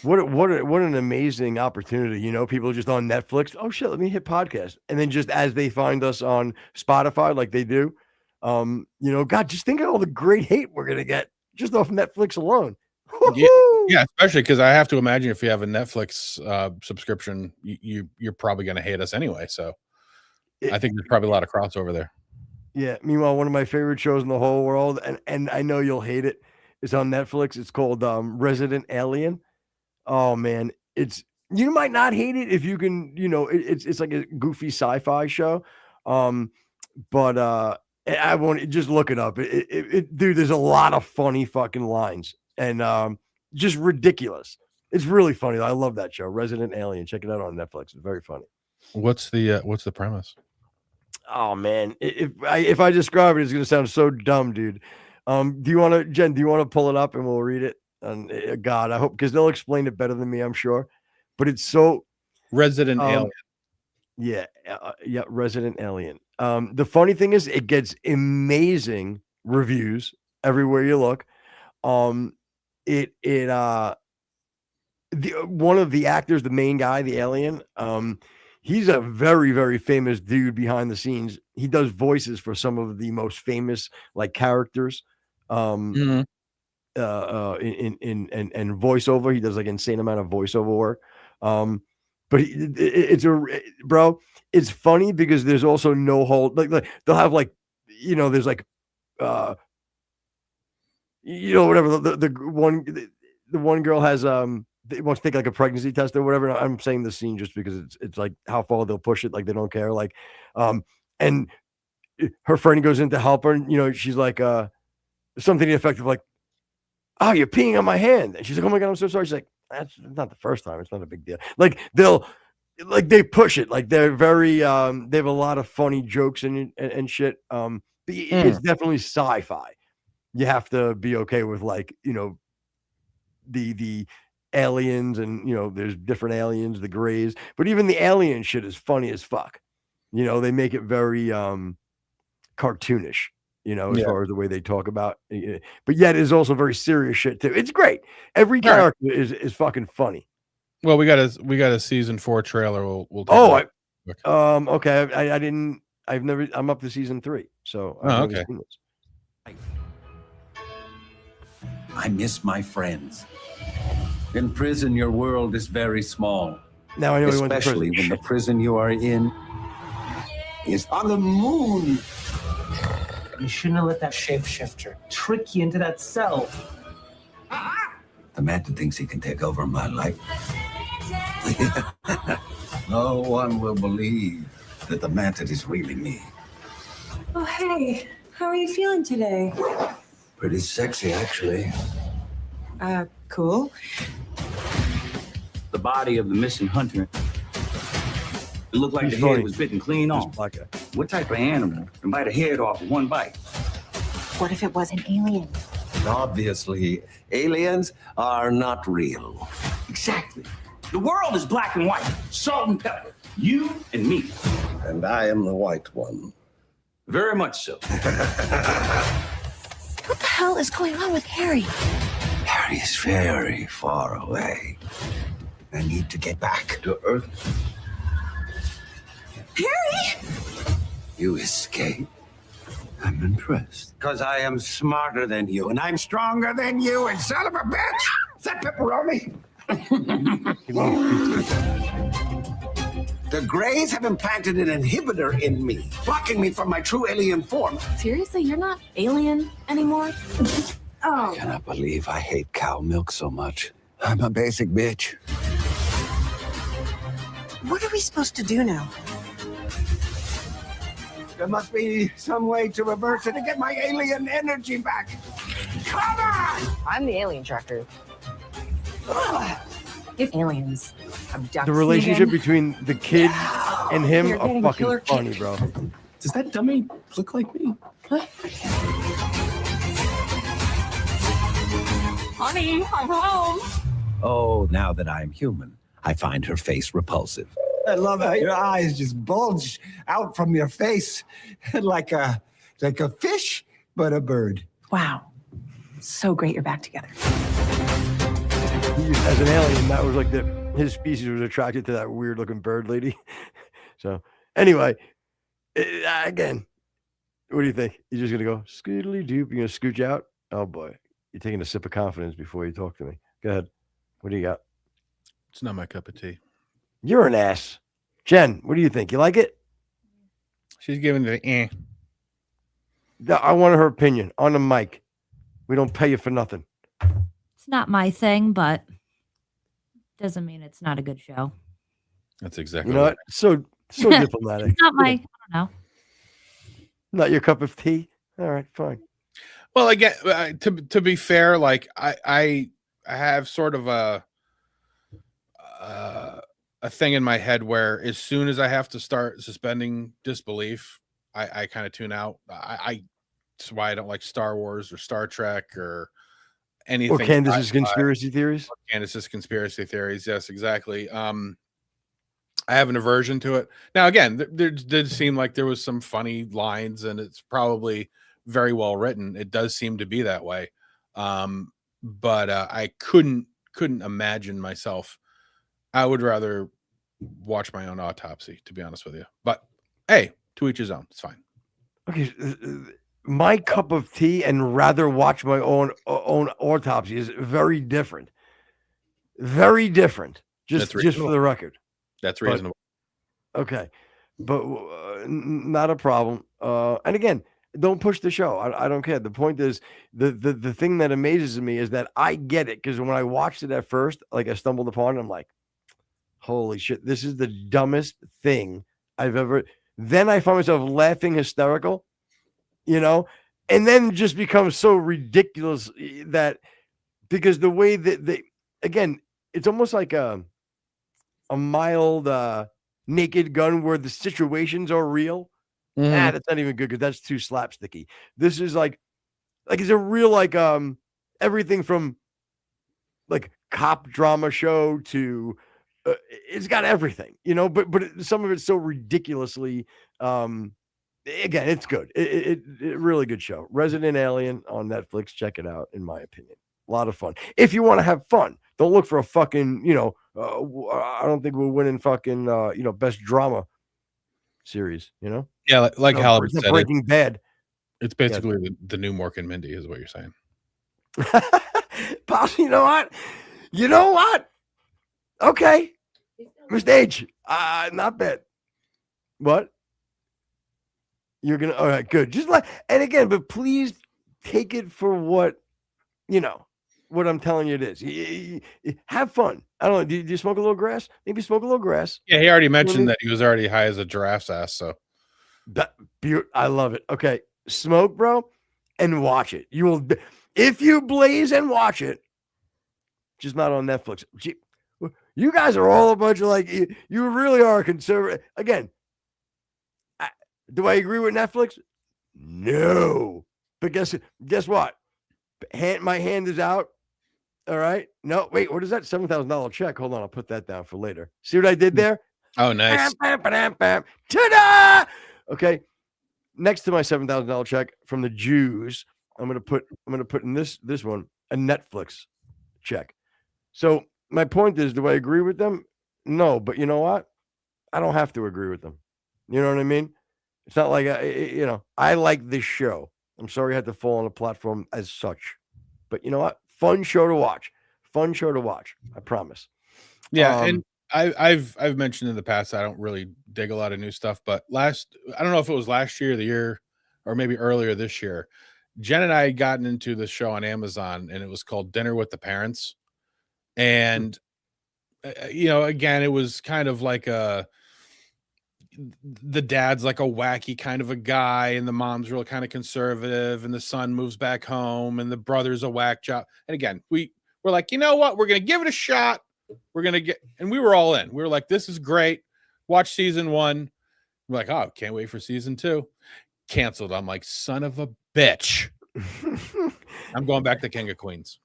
What an amazing opportunity. People just on Netflix. Oh shit, let me hit podcast. And then just as they find us on Spotify, like they do, God, just think of all the great hate we're gonna get just off Netflix alone. Yeah, especially because I have to imagine if you have a Netflix subscription, you're probably going to hate us anyway. So I think there's probably a lot of crossover there. Yeah. Meanwhile, one of my favorite shows in the whole world, and I know you'll hate it, is on Netflix. It's called Resident Alien. Oh man, you might not hate it if you can, it's like a goofy sci-fi show. But I won't just look it up. Dude, there's a lot of funny fucking lines and just ridiculous. It's really funny. I love that show, Resident Alien. Check it out on Netflix. It's very funny. What's the premise? Oh man, if I describe it, it's gonna sound so dumb, dude. Do you want to, Jen? Do you want to pull it up and we'll read it? And God, I hope, because they'll explain it better than me, I'm sure. But it's so Resident Alien. Yeah, Resident Alien. The funny thing is, it gets amazing reviews everywhere you look. One of the actors, the main guy, the alien, he's a very, very famous dude behind the scenes. He does voices for some of the most famous like characters. In voiceover, he does like insane amount of voiceover work. But it's funny because there's also no hold. Like they'll have like, there's like, whatever the one girl has they wants to take like a pregnancy test or whatever. I'm saying the scene just because it's like how far they'll push it, like they don't care. Like, and her friend goes in to help her, and she's like, something to the effect of like, "Oh, you're peeing on my hand," and she's like, "Oh my God, I'm so sorry." She's like, "That's not the first time. It's not a big deal." Like they push it. Like they're very, they have a lot of funny jokes and shit. But it's definitely sci-fi. You have to be okay with like, the aliens and there's different aliens, the grays, but even the alien shit is funny as fuck. They make it very cartoonish, as far as the way they talk about it. But yet it's also very serious shit too. It's great. Every character is fucking funny. Well, we got a season 4 trailer. We'll okay. I'm up to season 3, so I've never seen this. I miss my friends. In prison, your world is very small. Now I know he went to prison. Especially when the prison you are in is on the moon. You shouldn't have let that shapeshifter trick you into that cell. The man that thinks he can take over my life. No one will believe that the mantis is really me. Oh, hey. How are you feeling today? Pretty sexy, actually. Cool. The body of the missing hunter. It looked like the head was bitten clean off. What type of animal can bite a head off with one bite? What if it was an alien? Obviously, aliens are not real. Exactly. The world is black and white, salt and pepper. You and me. And I am the white one. Very much so. What the hell is going on with Harry? Harry is very far away. I need to get back to Earth. Harry! You escaped? I'm impressed. Because I am smarter than you, and I'm stronger than you, and son of a bitch! Is that pepperoni? The Greys have implanted an inhibitor in me, blocking me from my true alien form. Seriously, you're not alien anymore? I cannot believe I hate cow milk so much. I'm a basic bitch. What are we supposed to do now? There must be some way to reverse it to get my alien energy back. Come on! I'm the alien tracker. If aliens abduct The relationship Megyn, between the kid and him You're are getting fucking killer funny, kick. bro. Does that dummy look like me? honey, I'm home. Oh, now that I'm human, I find her face repulsive. I love how your eyes just bulge out from your face like a fish, but a bird. Wow. So great you're back together. As an alien, that was like his species was attracted to that weird looking bird lady. So anyway, again, What do you think? You're just gonna go scootily doop? You're gonna scooch out? Oh boy, you're taking a sip of confidence before you talk to me. Go ahead. What do you got? It's not my cup of tea. You're an ass, Jen. What do you think? You like it? She's giving it an I want her opinion on the mic. We don't pay you for nothing. It's not my thing, but doesn't mean it's not a good show. That's exactly. You know what? So diplomatic. It's not my. I don't know. Not your cup of tea. All right, fine. Well, again, to be fair, like I have sort of a thing in my head where as soon as I have to start suspending disbelief, I kind of tune out. That's why I don't like Star Wars or Star Trek or anything. Or Candace's conspiracy theories. Candace's conspiracy theories. Yes, exactly. I have an aversion to it. Now, again, there did seem like there was some funny lines, and it's probably very well written. It does seem to be that way. But I couldn't imagine myself. I would rather watch my own autopsy, to be honest with you. But hey, to each his own. It's fine. Okay, my cup of tea and rather watch my own autopsy is very different. Very different. Just for the record. That's reasonable. Okay, but not a problem. And again, don't push the show. I don't care. The point is, the thing that amazes me is that I get it, because when I watched it at first, like I stumbled upon it, I'm like, holy shit, this is the dumbest thing I've ever. Then I find myself laughing hysterical, and then just becomes so ridiculous that, because the way that they, again, it's almost like a mild Naked Gun where the situations are real. That's not even good because that's too slapsticky. This is like it's a real everything from like cop drama show to it's got everything, but some of it's so ridiculously again, it's good. It really good show. Resident Alien on Netflix. Check it out, in my opinion. A lot of fun. If you want to have fun, don't look for a fucking, I don't think we're winning fucking, best drama series, Yeah, like Halibut said, Breaking Bad. It's basically the new Mork and Mindy is what you're saying. Pops, you know what? Okay. Mr. H, not bad. What? You're going to, all right, good. Just and again, but please take it for what, what I'm telling you it is. Have fun. I don't know. Do you smoke a little grass? Maybe smoke a little grass. Yeah, he already mentioned that he was already high as a giraffe's ass. So I love it. Okay, smoke, bro, and watch it. You will, if you blaze and watch it, just not on Netflix. Gee, you guys are all a bunch of you really are conservative. Again, do I agree with Netflix? No, but guess what? My hand is out. All right. No, wait, what is that? $7,000 check. Hold on. I'll put that down for later. See what I did there? Oh, nice. Ta-da! Okay. Next to my $7,000 check from the Jews, I'm going to put in this one a Netflix check. So my point is, do I agree with them? No, but you know what? I don't have to agree with them. You know what I mean? It's not like I like this show. I'm sorry I had to fall on a platform as such. But you know what? Fun show to watch. I promise. Yeah, and I've mentioned in the past I don't really dig a lot of new stuff, but I don't know if it was last year, the year, or maybe earlier this year, Jen and I had gotten into this show on Amazon, and it was called Dinner with the Parents. And again, it was kind of like the dad's like a wacky kind of a guy, and the mom's real kind of conservative, and the son moves back home, and the brother's a whack job. And again, we're like, you know what? We're going to give it a shot. And we were all in. We were like, this is great. Watch season 1. We're like, oh, can't wait for season 2. Canceled. I'm like, son of a bitch. I'm going back to King of Queens.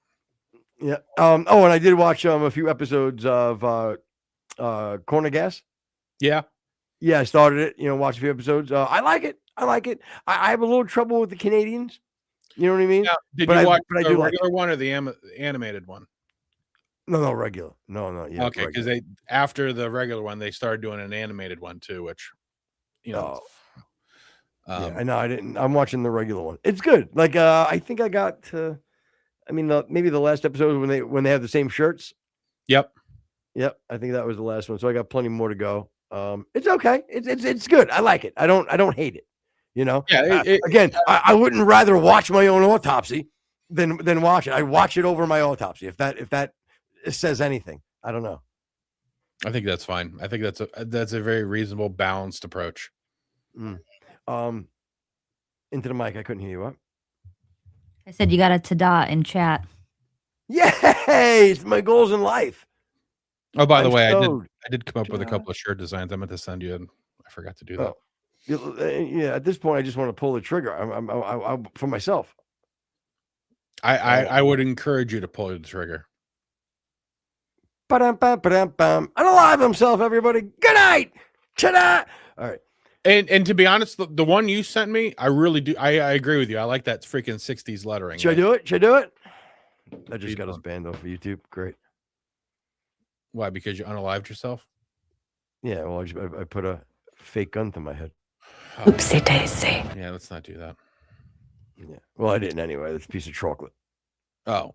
Yeah. And I did watch a few episodes of Corner Gas. Yeah. Yeah, I started it, watched a few episodes. I like it. I have a little trouble with the Canadians. You know what I mean? Now, did you watch the regular one or the animated one? No, regular. No. Yeah, okay, because after the regular one, they started doing an animated one too, which, Yeah, I know. I didn't. I'm watching the regular one. It's good. Like, I think I got to. I mean, maybe the last episode when they have the same shirts. Yep. I think that was the last one. So I got plenty more to go. It's okay. It's good. I like it. I don't hate it. You know. Yeah. Again, I wouldn't rather watch my own autopsy than watch it. I watch it over my autopsy. If that says anything, I don't know. I think that's fine. I think that's a very reasonable, balanced approach. Into the mic. I couldn't hear you. What? I said you got a ta-da in chat. Yay! It's my goals in life. Oh, by the way, I did come up with a couple of shirt designs. I meant to send you, and I forgot to do that. Yeah, at this point, I just want to pull the trigger. I'm for myself. I would encourage you to pull the trigger. Unalive himself, everybody. Good night. Ta-da! All right. And to be honest, the one you sent me, I really do. I agree with you. I like that freaking 60s lettering. Should I do it? Should I do it? I just got us banned off of YouTube. Great. Why? Because you unalived yourself? Yeah. Well, I put a fake gun to my head. Oopsie daisy. Yeah, let's not do that. Yeah. Well, I didn't anyway. It's a piece of chocolate. Oh.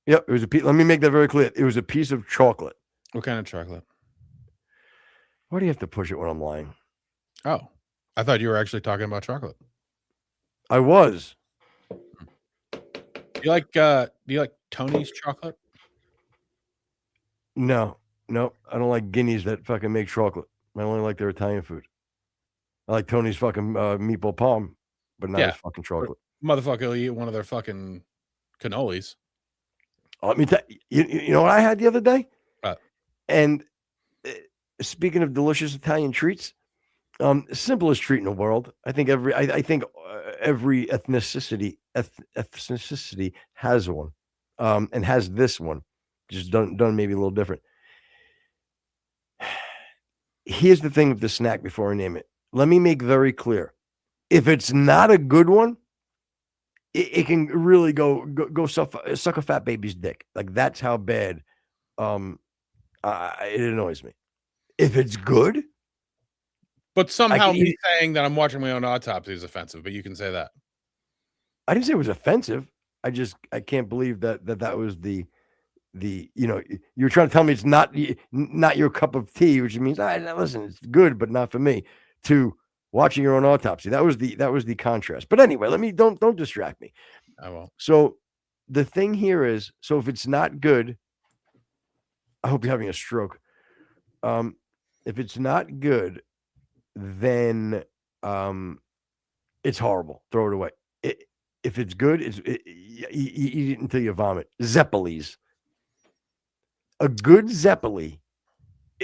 Yep. It was a piece. Let me make that very clear. It was a piece of chocolate. What kind of chocolate? Why do you have to push it when I'm lying? Oh, I thought you were actually talking about chocolate. I was. Do you like Tony's chocolate? No, I don't like guineas that fucking make chocolate. I only like their Italian food. I like Tony's fucking meatball palm, but not his fucking chocolate. Motherfucker will eat one of their fucking cannolis. Let me tell you, you know what I had the other day? And speaking of delicious Italian treats, simplest treat in the world. I think every ethnicity has one, and has this one, just done maybe a little different. Here's the thing with the snack before I name it. Let me make very clear: if it's not a good one, it can really go suck a fat baby's dick. Like that's how bad. It annoys me. If it's good. But somehow me saying that I'm watching my own autopsy is offensive, but you can say that. I didn't say it was offensive. I can't believe that was the you were trying to tell me it's not your cup of tea, which means listen, it's good, but not for me. To watching your own autopsy. That was the contrast. But anyway, don't distract me. I won't. So the thing here is, so if it's not good, I hope you're having a stroke. If it's not good, then it's horrible. Throw it away. If it's good, you eat it until you vomit. Zeppelis. A good Zeppeli.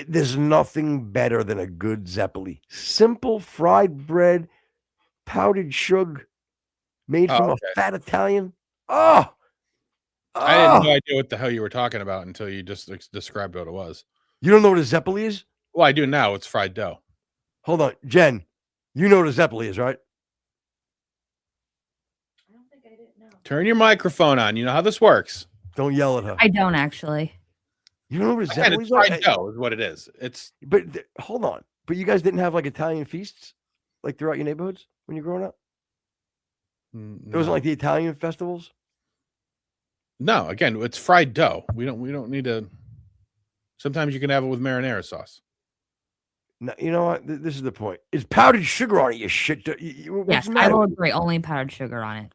There's nothing better than a good Zeppeli. Simple fried bread, powdered sugar, made from a fat Italian. I had no idea what the hell you were talking about until you just described what it was. You don't know what a Zeppeli is? Well, I do now. It's fried dough. Hold on, Jen. You know what a Zeppeli is, right? I don't think I didn't know. Turn your microphone on. You know how this works. Don't yell at her. I don't actually. You don't know what a Zeppeli is? Fried dough is what it is. But hold on. But you guys didn't have like Italian feasts like throughout your neighborhoods when you're growing up? It wasn't like the Italian festivals? No, again, it's fried dough. We don't need to. Sometimes you can have it with marinara sauce. No, you know what? This is the point. It's powdered sugar on it, you shit. Yes, I will agree. Only powdered sugar on it.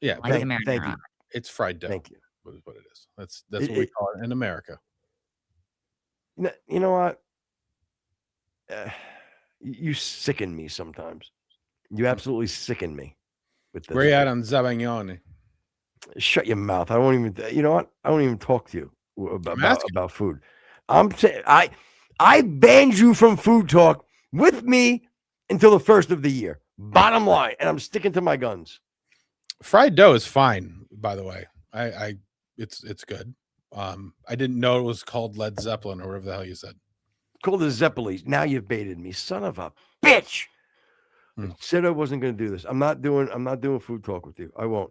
Yeah, like the thank you. It's fried dough. Thank you. Is what it is. That's what we call it in America. You know what? You sicken me sometimes. You absolutely sicken me with this. Where you at on Zabagnoni? Shut your mouth. I won't even. You know what? I won't even talk to you about food. I'm saying I banned you from food talk with me until the first of the year. Bottom line, and I'm sticking to my guns. Fried dough is fine, by the way. It's good. I didn't know it was called Led Zeppelin or whatever the hell you said. Called the Zeppelis. Now you've baited me, son of a bitch. Said I wasn't going to do this. I'm not doing food talk with you. I won't.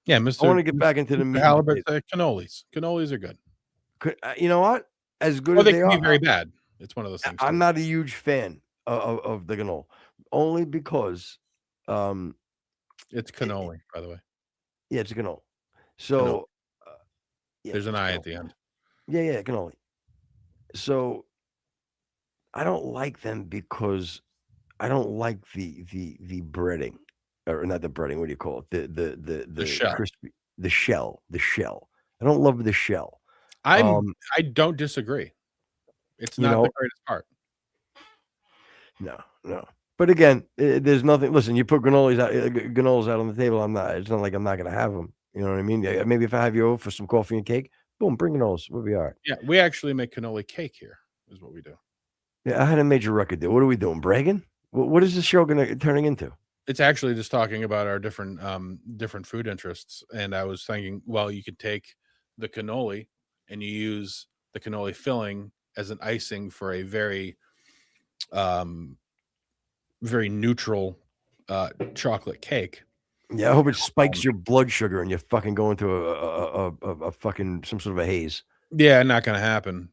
Yeah, Mr. I want to get back into the meat. Halibut cannolis. Cannolis are good. You know what? As good or as they they can are, be very bad. It's one of those things. I'm not a huge fan of the cannoli, only because It's cannoli, by the way. Yeah, it's a cannoli. So yeah, there's an I cannoli. at the end. Yeah, cannoli. So I don't like them because I don't like the breading, or not the breading. What do you call it? The shell. crispy, the shell. I don't love the shell. I don't disagree. It's not the greatest part. No. But again, there's nothing. Listen, you put granolas out on the table. It's not like I'm not gonna have them. You know what I mean? Maybe if I have you over for some coffee and cake, boom, bring granolas. We'll be all right. Yeah, we actually make cannoli cake here. Is what we do. Yeah, I had a major record deal. What are we doing? Bragging? What is this show turning into? It's actually just talking about our different food interests. And I was thinking, well, you could take the cannoli and you use the cannoli filling as an icing for a very very neutral chocolate cake. Yeah, I hope it spikes your blood sugar and you're fucking going through a fucking some sort of a haze. Yeah, not gonna happen.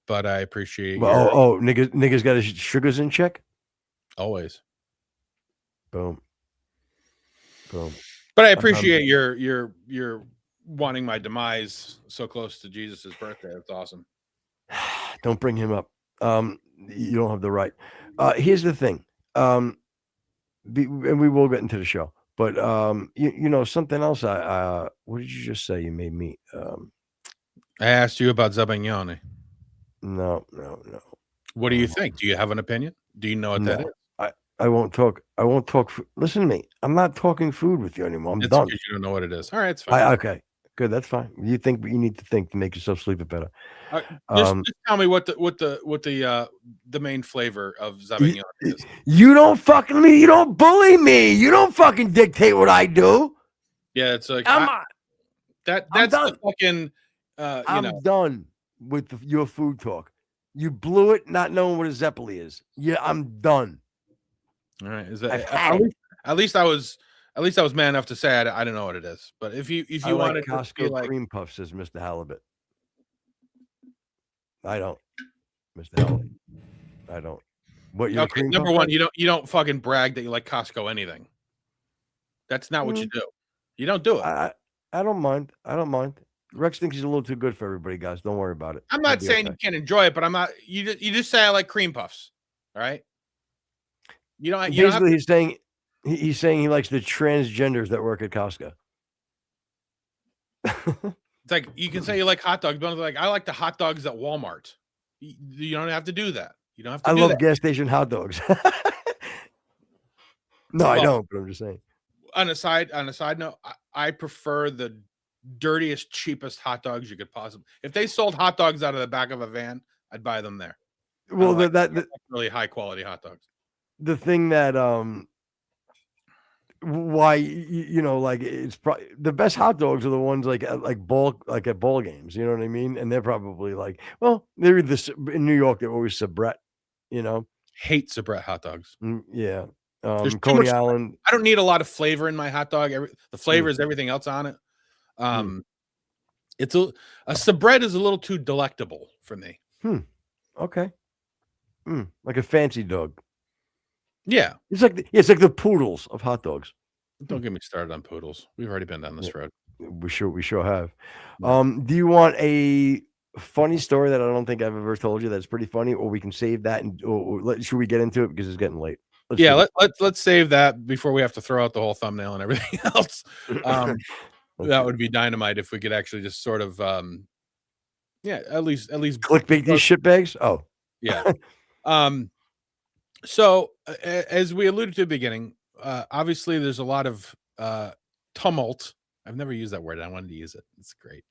But I appreciate. Well, niggas got his sugars in check. Always. Boom. But I appreciate your wanting my demise so close to Jesus's birthday. That's awesome. Don't bring him up. You don't have the right. Here's the thing. And we will get into the show. But you know something else. What did you just say? You made me. I asked you about Zabagnone. No. What do you think? Do you have an opinion? Do you know what that is? I won't talk. Listen to me. I'm not talking food with you anymore. I'm done. You don't know what it is. All right, it's fine. Okay, good. That's fine. You think, but you need to think to make yourself sleep it better. Just tell me what the main flavor of Zabagnone is. You don't bully me. You don't fucking dictate what I do. Yeah, it's like that's done. the fucking. I'm done with your food talk. You blew it, not knowing what a Zeppeli is. Yeah, I'm done. All right, is that at least I was man enough to say I don't know what it is. But if you wanted Costco to be like cream puff, says Mr. Halibut. I don't, Mr. Halibut. I don't. What you okay? Number one, you don't fucking brag that you like Costco anything. That's not what you do. You don't do it. I don't mind. Rex thinks he's a little too good for everybody, guys. Don't worry about it. I'm not saying you can't enjoy it, but I'm not. You just say I like cream puffs. All right. Basically, he's saying he likes the transgenders that work at Costco. It's like you can say you like hot dogs, but like I like the hot dogs at Walmart. You don't have to do that. You don't have to. I love gas station hot dogs. I don't. But I'm just saying. On a side note, I prefer the dirtiest, cheapest hot dogs you could possibly. If they sold hot dogs out of the back of a van, I'd buy them there. Well, that's really high quality hot dogs. The thing that why like it's probably the best hot dogs are the ones like at ball games, you know what I mean? And they're probably like, well, they're this in New York, they're always Sabrett, Hate Sabrett hot dogs. Yeah. Coney Island. I don't need a lot of flavor in my hot dog. The flavor is everything else on it. It's a Sabrett is a little too delectable for me. Okay. Like a fancy dog. Yeah. It's like the poodles of hot dogs. Don't get me started on poodles. We've already been down this road. We sure have. Do you want a funny story that I don't think I've ever told you that's pretty funny, or we can save that and should we get into it because it's getting late? Let's save that before we have to throw out the whole thumbnail and everything else. That would be dynamite if we could actually just sort of at least clickbait these shitbags. Oh yeah. So as we alluded to at the beginning, obviously there's a lot of tumult. I've never used that word. I wanted to use it. It's great.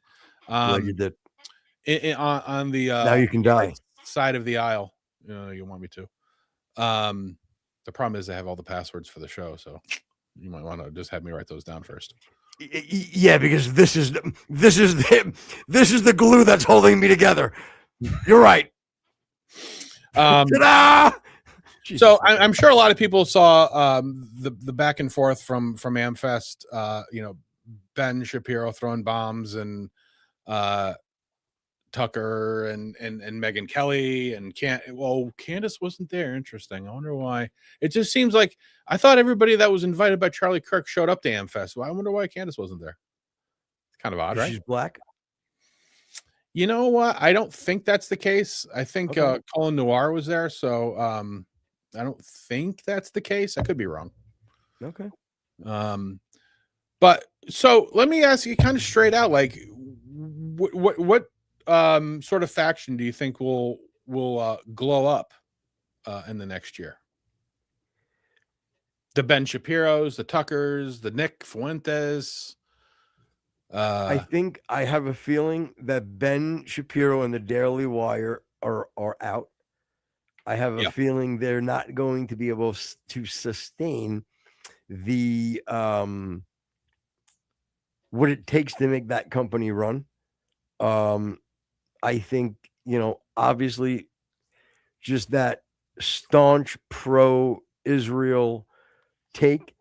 You did. On the now you can die side of the aisle. You want me to. The problem is I have all the passwords for the show, so you might want to just have me write those down first. Yeah, because this is the glue that's holding me together. You're right. So I'm sure a lot of people saw the back and forth from AmFest. Ben Shapiro throwing bombs and Tucker and Megyn Kelly and Candace wasn't there. Interesting. I wonder why. It just seems like I thought everybody that was invited by Charlie Kirk showed up to AmFest. Well, I wonder why Candace wasn't there. It's kind of odd, right? She's black. You know what? I don't think that's the case. I think Colin Noir was there, so I don't think that's the case. I could be wrong. Okay. But so let me ask you kind of straight out, like what sort of faction do you think will glow up in the next year? The Ben Shapiros, the Tuckers, the Nick Fuentes. I think I have a feeling that Ben Shapiro and the Daily Wire are out. I have a feeling they're not going to be able to sustain the what it takes to make that company run. I think, obviously just that staunch pro-Israel take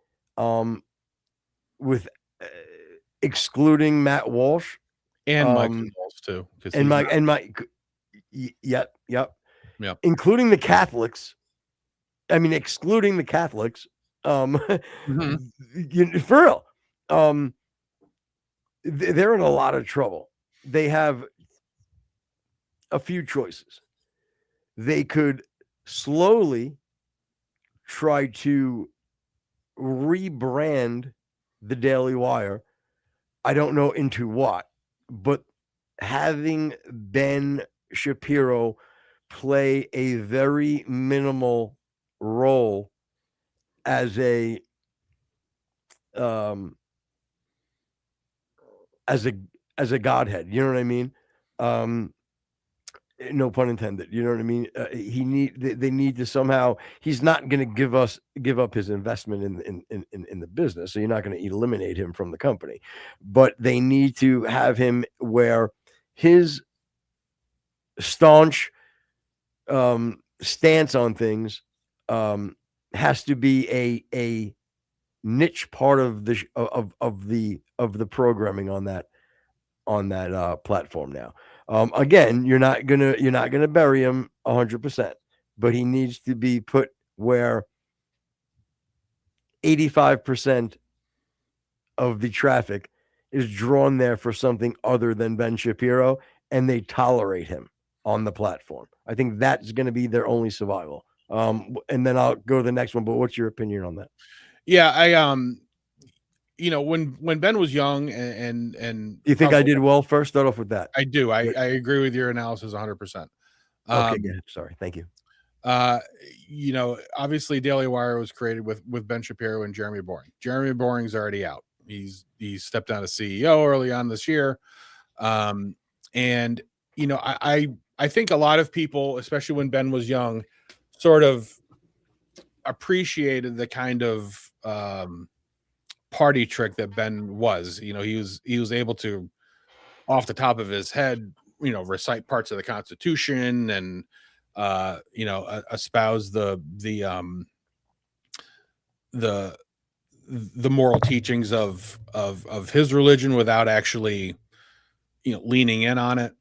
with excluding Matt Walsh and Mike Walsh too, yep, including the Catholics. I mean, excluding the Catholics. For real, they're in a lot of trouble. They have a few choices. They could slowly try to rebrand the Daily Wire. I don't know into what, but having Ben Shapiro play a very minimal role as a godhead, you know what I mean? No pun intended. You know what I mean? They need to somehow. He's not going to give up his investment in the business, so you're not going to eliminate him from the company. But they need to have him where his staunch stance on things has to be a niche part of the programming on that platform now. Again, you're not gonna bury him 100%, but he needs to be put where 85% of the traffic is drawn there for something other than Ben Shapiro, and they tolerate him on the platform. I think that's going to be their only survival. And then I'll go to the next one. But what's your opinion on that? Yeah, I when Ben was young and you think I did well? First, start off with that. I do. I agree with your analysis 100%. Okay, good. Sorry. Thank you. Obviously Daily Wire was created with Ben Shapiro and Jeremy Boring. Jeremy Boring's already out. He stepped down as CEO early on this year. I think a lot of people, especially when Ben was young, sort of appreciated the kind of party trick that Ben was. He was able to, off the top of his head, recite parts of the Constitution and espouse the moral teachings of his religion without actually leaning in on it.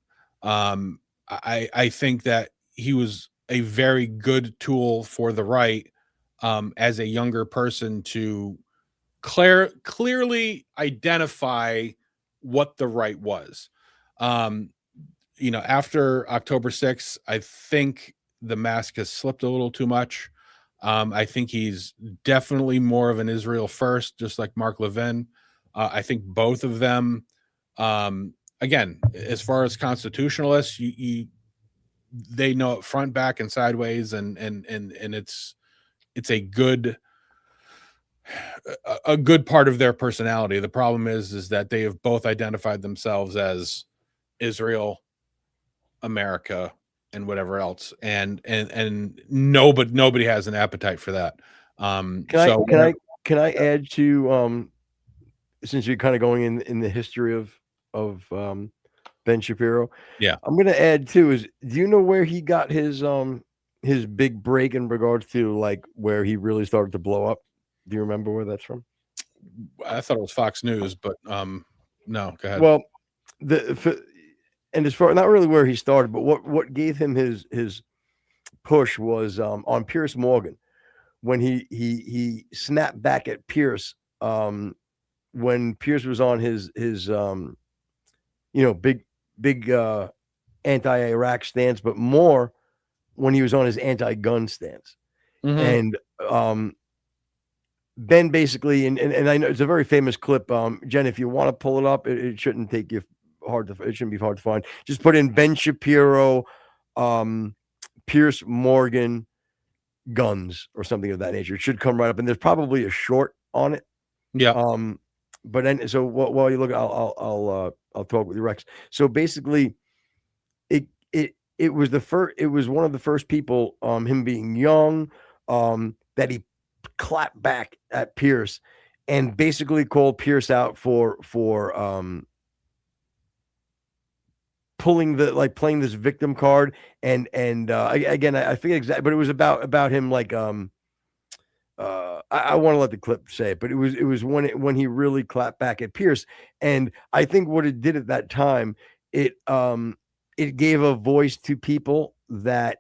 I think that he was a very good tool for the right as a younger person to clearly identify what the right was. After October 6th, I think the mask has slipped a little too much. I think he's definitely more of an Israel first, just like Mark Levin. I think both of them, again, as far as constitutionalists, they know it front, back, and sideways, and it's a good part of their personality. The problem is that they have both identified themselves as Israel, America, and whatever else, and nobody has an appetite for that. Can I add to since you're kind of going in the history of Ben Shapiro? Yeah, I'm going to add too. Do you know where he got his big break in regards to like where he really started to blow up? Do you remember where that's from? I thought it was Fox News, but no, go ahead. Well, as far, not really where he started, but what gave him his push was on Piers Morgan, when he snapped back at Pierce, when Pierce was on his big anti-Iraq stance, but more when he was on his anti-gun stance. And Ben basically, and I know it's a very famous clip. Jen, if you want to pull it up, it shouldn't take you it shouldn't be hard to find. Just put in Ben Shapiro, Piers Morgan guns or something of that nature. It should come right up, and there's probably a short on it. Yeah. But then, so while you look, I'll talk with you, Rex. So basically, it was the first. It was one of the first people, him being young, that he clapped back at Pierce, and basically called Pierce out for playing this victim card, and again, I forget exactly, but it was about him, like I want to let the clip say it, but it was when he really clapped back at Pierce, and I think what it did at that time, it gave a voice to people that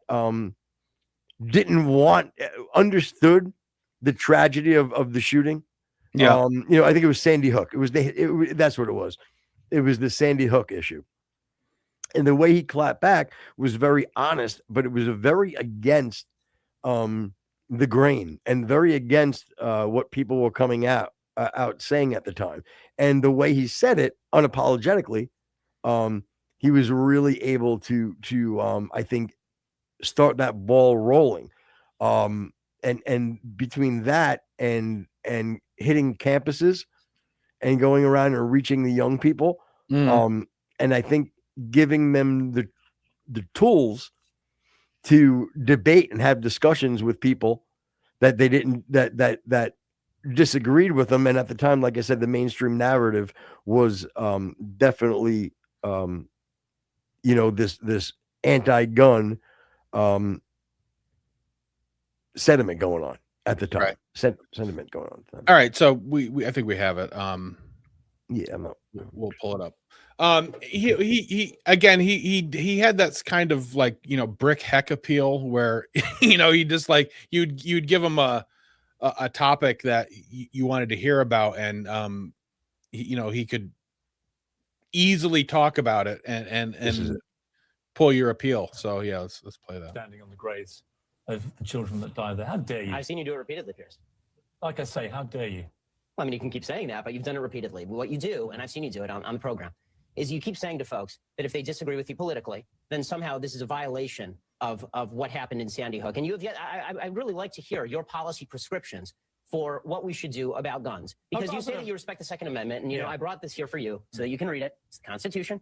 understood the tragedy of the shooting. Yeah. I think it was Sandy Hook. That's what it was. It was the Sandy Hook issue. And the way he clapped back was very honest, but it was very against the grain, and very against what people were coming out saying at the time. And the way he said it unapologetically, he was really able to I think start that ball rolling. And between that and hitting campuses and going around and reaching the young people, and I think giving them the tools to debate and have discussions with people that they didn't that disagreed with them. And at the time, like I said, the mainstream narrative was definitely this anti-gun sentiment going on at the time. Right. Sentiment going on at the time. All right, so we I think we have it. Yeah, we'll pull it up. He had that kind of like, brick heck appeal where he just like you'd give him a topic that you wanted to hear about, and he could easily talk about it and pull your appeal. So yeah, let's play that. Standing on the graves of the children that died there. How dare you? I've seen you do it repeatedly, Pierce. Like I say, how dare you? Well, I mean, you can keep saying that, but you've done it repeatedly. What you do, and I've seen you do it on the program, is you keep saying to folks that if they disagree with you politically, then somehow this is a violation of what happened in Sandy Hook. And you have yet, I really like to hear your policy prescriptions for what we should do about guns. Because you say that you respect the Second Amendment, and I brought this here for you so that you can read it. It's the Constitution.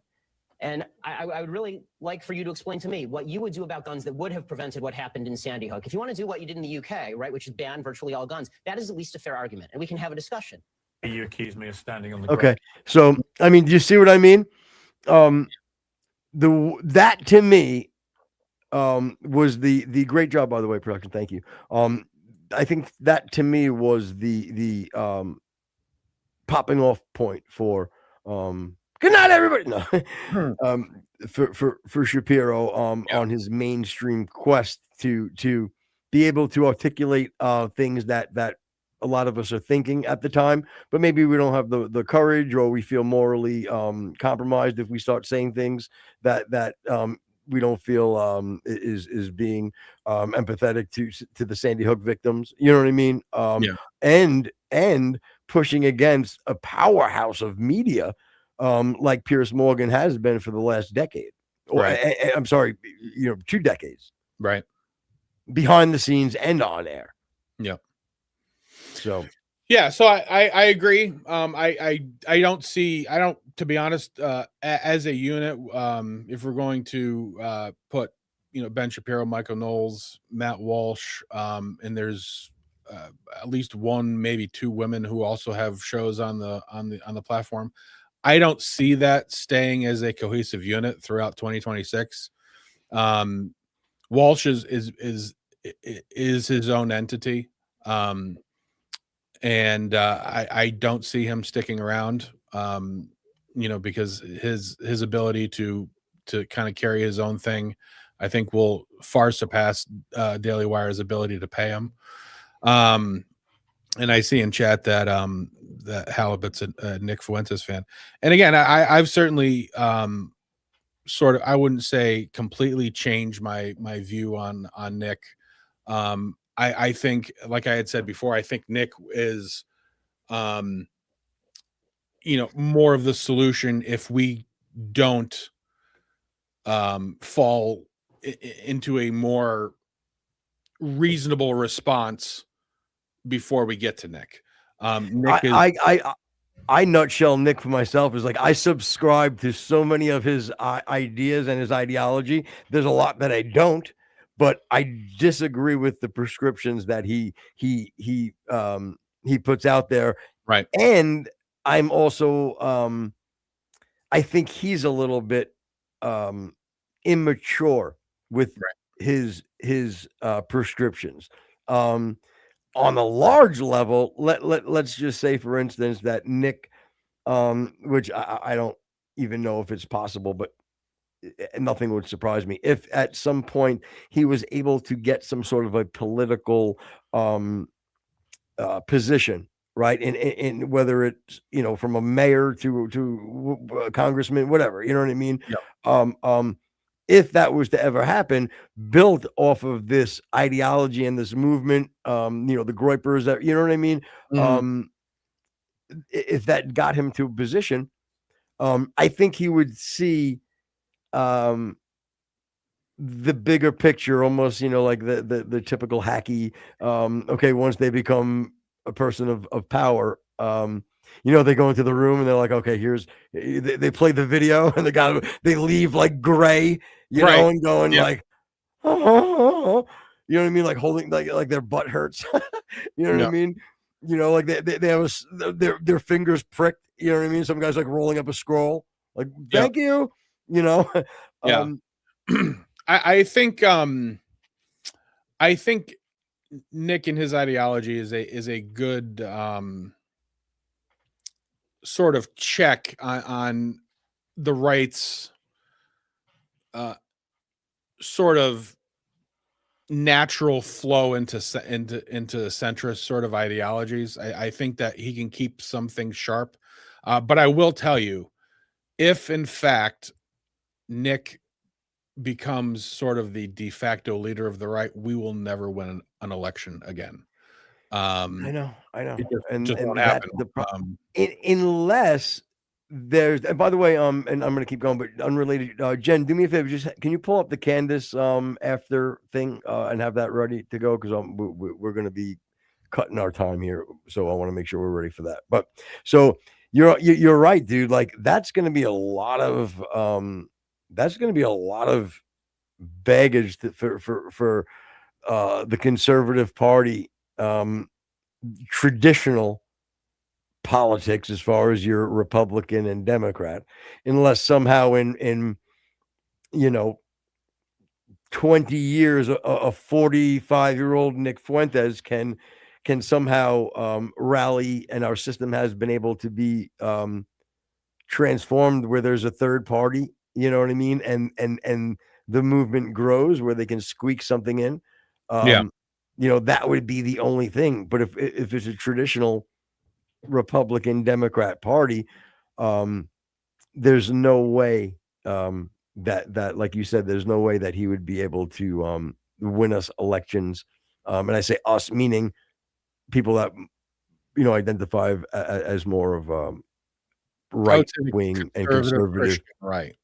And I would really like for you to explain to me what you would do about guns that would have prevented what happened in Sandy Hook. If you want to do what you did in the UK, right, which is ban virtually all guns, that is at least a fair argument, and we can have a discussion. You accuse me of standing on the Okay, so I mean, do you see what I mean? That to me was the great job, by the way, production. Thank you. I think that to me was the popping off point for good night, everybody. No, for Shapiro on his mainstream quest to be able to articulate things that a lot of us are thinking at the time, but maybe we don't have the courage, or we feel morally compromised if we start saying things that we don't feel is being empathetic to the Sandy Hook victims. You know what I mean? And pushing against a powerhouse of media like Piers Morgan has been for the last decade. Right. I'm sorry, 2 decades. Right. Behind the scenes and on air. Yeah. So yeah, so I agree. I don't, to be honest, as a unit, if we're going to put Ben Shapiro, Michael Knowles, Matt Walsh, and there's at least one, maybe 2 women who also have shows on the platform, I don't see that staying as a cohesive unit throughout 2026. Walsh is his own entity. And I don't see him sticking around, because his ability to to kind of carry his own thing, I think will far surpass Daily Wire's ability to pay him. And I see in chat that that Halibut's a Nick Fuentes fan. And again, I've certainly sort of, I wouldn't say completely changed my view on Nick. I think, like I had said before, I think Nick is more of the solution if we don't fall into a more reasonable response before we get to Nick. I nutshell Nick for myself is like, I subscribe to so many of his ideas and his ideology. There's a lot that I don't, but I disagree with the prescriptions that he puts out there. Right. And I'm also I think he's a little bit immature with his prescriptions. On a large level, let's just say, for instance, that Nick, which I don't even know if it's possible, but nothing would surprise me if at some point he was able to get some sort of a political position, right? In whether it's, from a mayor to a congressman, whatever, you know what I mean? Yep. If that was to ever happen, built off of this ideology and this movement, the Groypers, that, you know what I mean? Mm-hmm. If that got him to a position, I think he would see the bigger picture, almost, like the typical hacky, okay, once they become a person of power, they go into the room and they're like, okay, they play the video and they leave like gray, know, and going like, oh, you know what I mean? Like holding, like their butt hurts, you know what I mean? Like they have their fingers pricked, you know what I mean? Some guys like rolling up a scroll, like, thank you, Yeah. I think Nick and his ideology is a good sort of check on the right's sort of natural flow into centrist sort of ideologies. I think that he can keep some things sharp, but I will tell you, if in fact Nick becomes sort of the de facto leader of the right, we will never win an election again. I know. And that's the problem. Unless there's, and by the way, and I'm going to keep going, but unrelated, Jen, do me a favor. Can you pull up the Candace after thing and have that ready to go? Because we're going to be cutting our time here, so I want to make sure we're ready for that. But so you're right, dude. Like that's going to be a lot of baggage for the conservative party, traditional politics as far as your Republican and Democrat, unless somehow in 20 years a 45-year-old Nick Fuentes can somehow rally, and our system has been able to be transformed where there's a third party, you know what I mean, and the movement grows where they can squeak something in. That would be the only thing. But if it's a traditional Republican Democrat party, there's no way that like you said, there's no way that he would be able to win us elections. And I say us meaning people that identify as more of right wing and conservative. Right.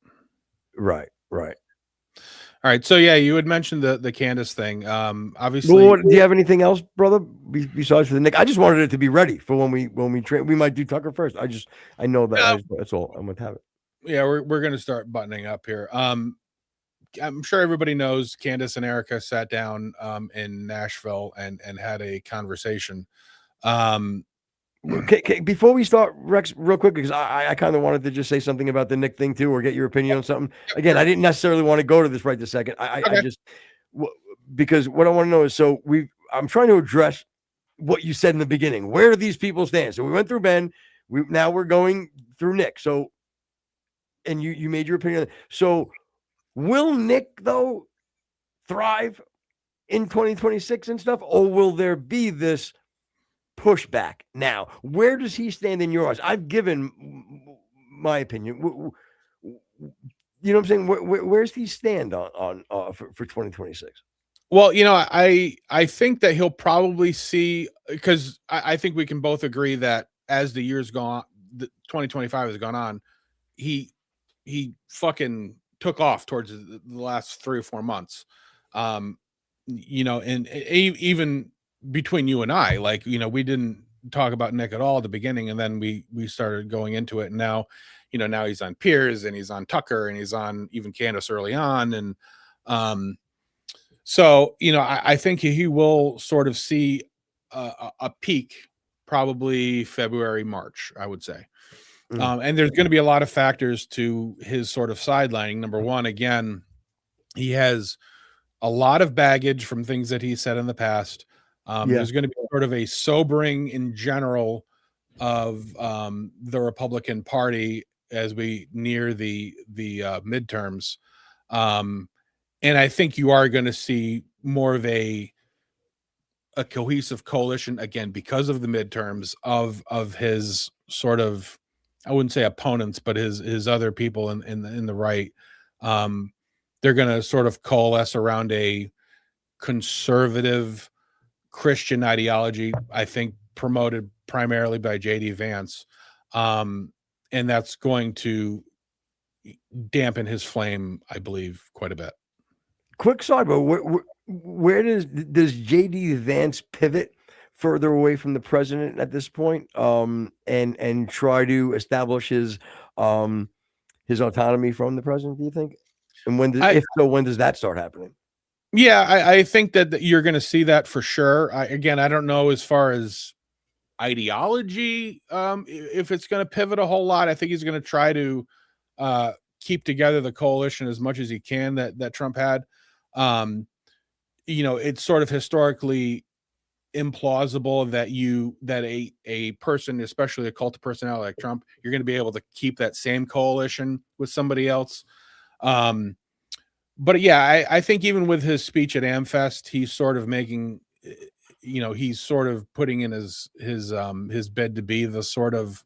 All right. So yeah, you had mentioned the Candace thing. Obviously, do you have anything else, brother, besides for the Nick? I just wanted it to be ready for when we train. We might do Tucker first. I know that that's all. I'm gonna have it. Yeah, we're gonna start buttoning up here. I'm sure everybody knows Candace and Erica sat down in Nashville and had a conversation. Okay, before we start, Rex, real quick, because I kind of wanted to just say something about the Nick thing too, or get your opinion on something. Again, I didn't necessarily want to go to this right this second. I just because what I want to know is, so I'm trying to address what you said in the beginning. Where do these people stand? So we went through Ben. Now we're going through Nick. So, and you made your opinion. So Will Nick though thrive in 2026 and stuff, or will there be this pushback? Now, where does he stand in your eyes? I've given my opinion. You know what I'm saying? Where's he stand on for 2026? Well, I think that he'll probably see, because I think we can both agree that as the years gone, 2025 has gone on, he fucking took off towards the last 3 or 4 months. And even between you and I, like, we didn't talk about Nick at all at the beginning, and then we started going into it, and now he's on Piers, and he's on Tucker, and he's on even Candace early on, and so I think he will sort of see a peak probably February, March, I would say. And there's going to be a lot of factors to his sort of sidelining. Number one, again, he has a lot of baggage from things that he said in the past. There's going to be sort of a sobering in general of the Republican Party as we near the midterms. And I think you are going to see more of a cohesive coalition, again, because of the midterms of his sort of, I wouldn't say opponents, but his other people in the right. They're going to sort of coalesce around a conservative Christian ideology, I think promoted primarily by J.D. Vance. And that's going to dampen his flame, I believe, quite a bit. Quick sidebar: where does J.D. Vance pivot further away from the president at this point, and try to establish his autonomy from the president? Do you think? And when does that start happening? Yeah, I think that you're going to see that for sure. I don't know as far as ideology, if it's going to pivot a whole lot. I think he's going to try to keep together the coalition as much as he can that Trump had. It's sort of historically implausible that a person, especially a cult of personality like Trump, you're going to be able to keep that same coalition with somebody else. But yeah, I think even with his speech at AmFest, he's sort of making, he's sort of putting in his bid to be the sort of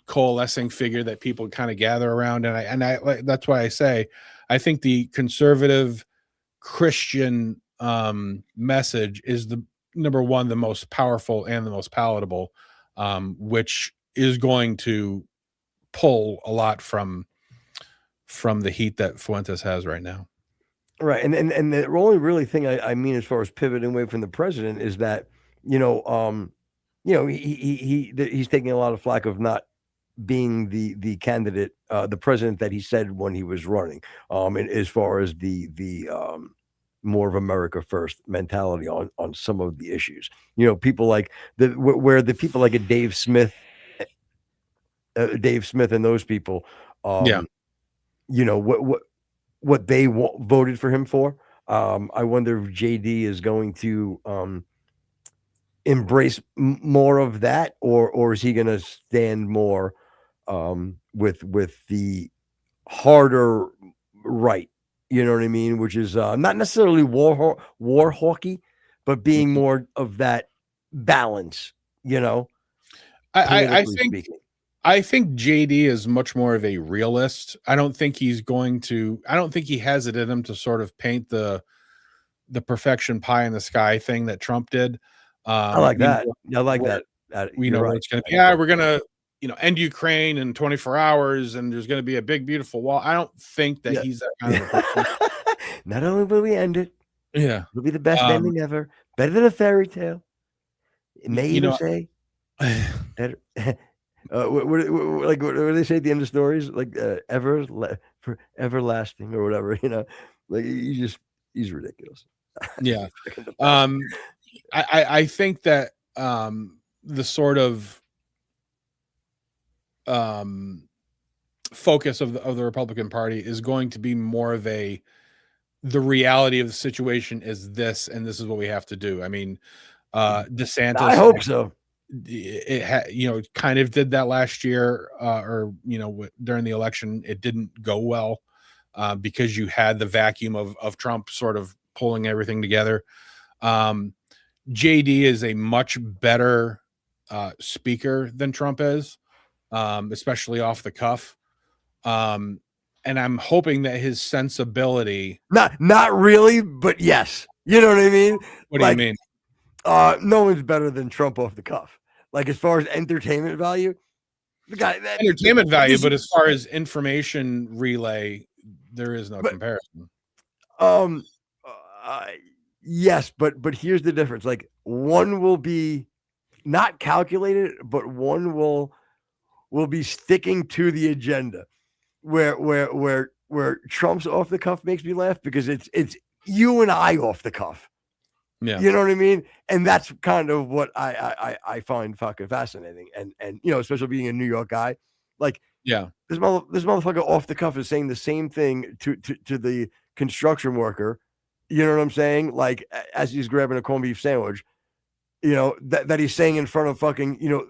coalescing figure that people kind of gather around. And I that's why I say, I think the conservative Christian message is the number one, the most powerful and the most palatable, which is going to pull a lot from the heat that Fuentes has right now. Right. And the only really thing I mean, as far as pivoting away from the president, is that, he's taking a lot of flack of not being the candidate, the president that he said when he was running, and as far as the more of America first mentality on some of the issues, people like where the people like a Dave Smith and those people, what they voted for him for. I wonder if JD is going to embrace more of that, or is he going to stand more with the harder right? You know what I mean? Which is not necessarily war hawky, but being more of that balance. I think JD is much more of a realist. I don't think he has it in him to sort of paint the perfection pie in the sky thing that Trump did. I like that. I like that. It's going to be, we're going to, end Ukraine in 24 hours and there's going to be a big, beautiful wall. I don't think that he's that kind of a person. Not only will we end it, it'll be the best ending ever. Better than a fairy tale. It may even say better. What do they say at the end of stories? Like everlasting or whatever, like he's ridiculous. Yeah. I think that the sort of focus of the Republican Party is going to be more of the reality of the situation is this, and this is what we have to do. I mean, DeSantis, I hope so. It kind of did that last year, or during the election, it didn't go well. because you had the vacuum of Trump sort of pulling everything together. JD is a much better speaker than Trump is, especially off the cuff. And I'm hoping that his sensibility, not really, but yes, you know what I mean. What do you mean? No one's better than Trump off the cuff. Like as far as entertainment value, the guy entertainment value, but as far as information relay, there is no comparison. Yes, but here's the difference. Like one will be not calculated, but one will be sticking to the agenda. Where Trump's off the cuff makes me laugh because it's you and I off the cuff. Yeah, you know what I mean? And that's kind of what I find fucking fascinating. And you know, especially being a New York guy, like yeah, this motherfucker off the cuff is saying the same thing to the construction worker. You know what I'm saying? Like as he's grabbing a corned beef sandwich, you know, that he's saying in front of fucking, you know,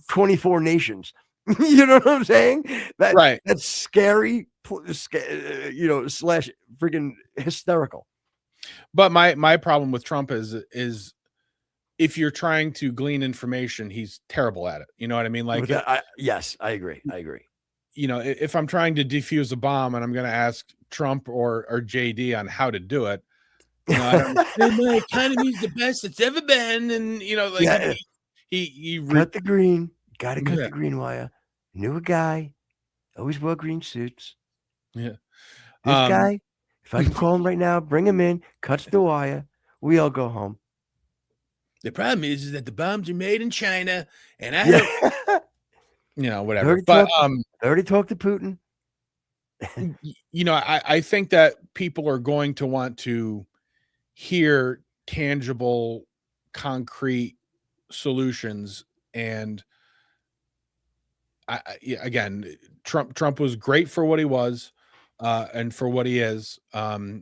24 nations. You know what I'm saying? Right. That's scary, you know, / freaking hysterical. But my problem with Trump is if you're trying to glean information, he's terrible at it. You know what I mean? Like, yes, I agree. You know, if I'm trying to defuse a bomb and I'm going to ask Trump or JD on how to do it, you know, I don't my economy's the best it's ever been, and you know, like he cut the green. Got to cut the green wire. Knew a guy, always wore green suits. Yeah. This guy, if I can call him right now, bring him in, cuts the wire, we all go home. The problem is that the bombs are made in China, and I you know, whatever. I already talked to Putin. You know, I think that people are going to want to hear tangible, concrete solutions. And again, Trump was great for what he was, and for what he is.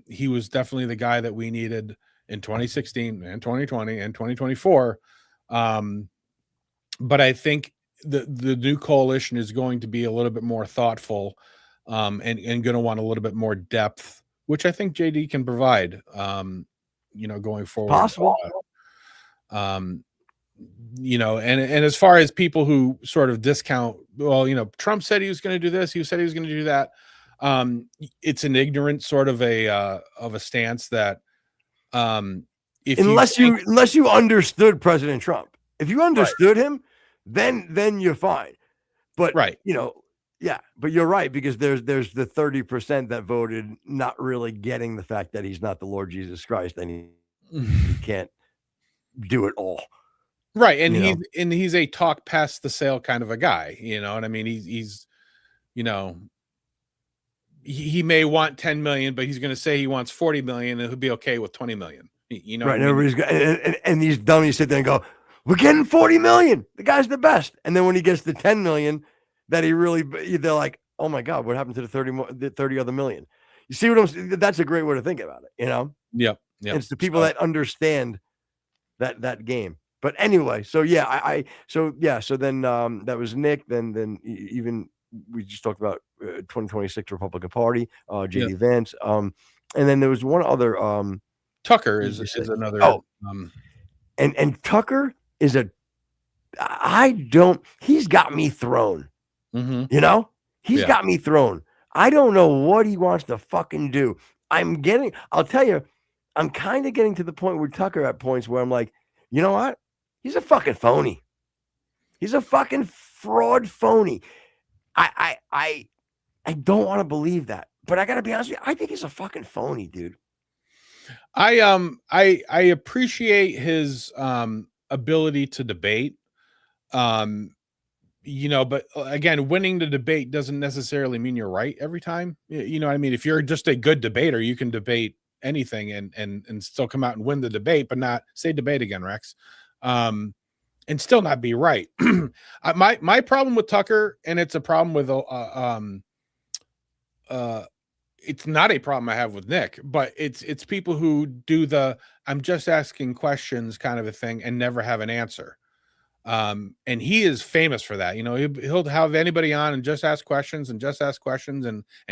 He was definitely the guy that we needed in 2016 and 2020 and 2024. But I think the new coalition is going to be a little bit more thoughtful, and going to want a little bit more depth, which I think JD can provide, you know, going forward. Possible. You know, and as far as people who sort of discount, well, you know, Trump said he was going to do this, he said he was going to do that. It's an ignorant sort of a stance that, unless you understood President Trump, if you understood him, then you're fine. But you know, yeah, but you're right, because there's the 30% that voted not really getting the fact that he's not the Lord Jesus Christ and he can't do it all. Right. And he's a talk past the sale kind of a guy, you know, and I mean, he's, you know, he may want 10 million, but he's going to say he wants 40 million and he'll be okay with 20 million. You know, right. And everybody's and these dummies sit there and go, we're getting 40 million. The guy's the best. And then when he gets to 10 million, that they're like, oh my God, what happened to the 30 other million? You see what I'm saying? That's a great way to think about it, you know? Yep. It's the people that understand that game. But anyway, so yeah, so then that was Nick. Then even we just talked about 2026 Republican Party, JD Vance. And then there was one other. Tucker is another. And Tucker is he's got me thrown. Mm-hmm. You know, he's got me thrown. I don't know what he wants to fucking do. I'll tell you, I'm kind of getting to the point with Tucker at points where I'm like, you know what? He's a fucking phony. He's a fucking fraud phony. I don't want to believe that, but I gotta be honest with you. I think he's a fucking phony, dude. I appreciate his ability to debate. You know, but again, winning the debate doesn't necessarily mean you're right every time. You know what I mean? If you're just a good debater, you can debate anything and still come out and win the debate, but not say debate again, Rex. And still not be right. My problem with Tucker, and it's a problem with it's not a problem I have with Nick, but it's people who do the I'm just asking questions kind of a thing and never have an answer. And he is famous for that. You know, he'll have anybody on and just ask questions and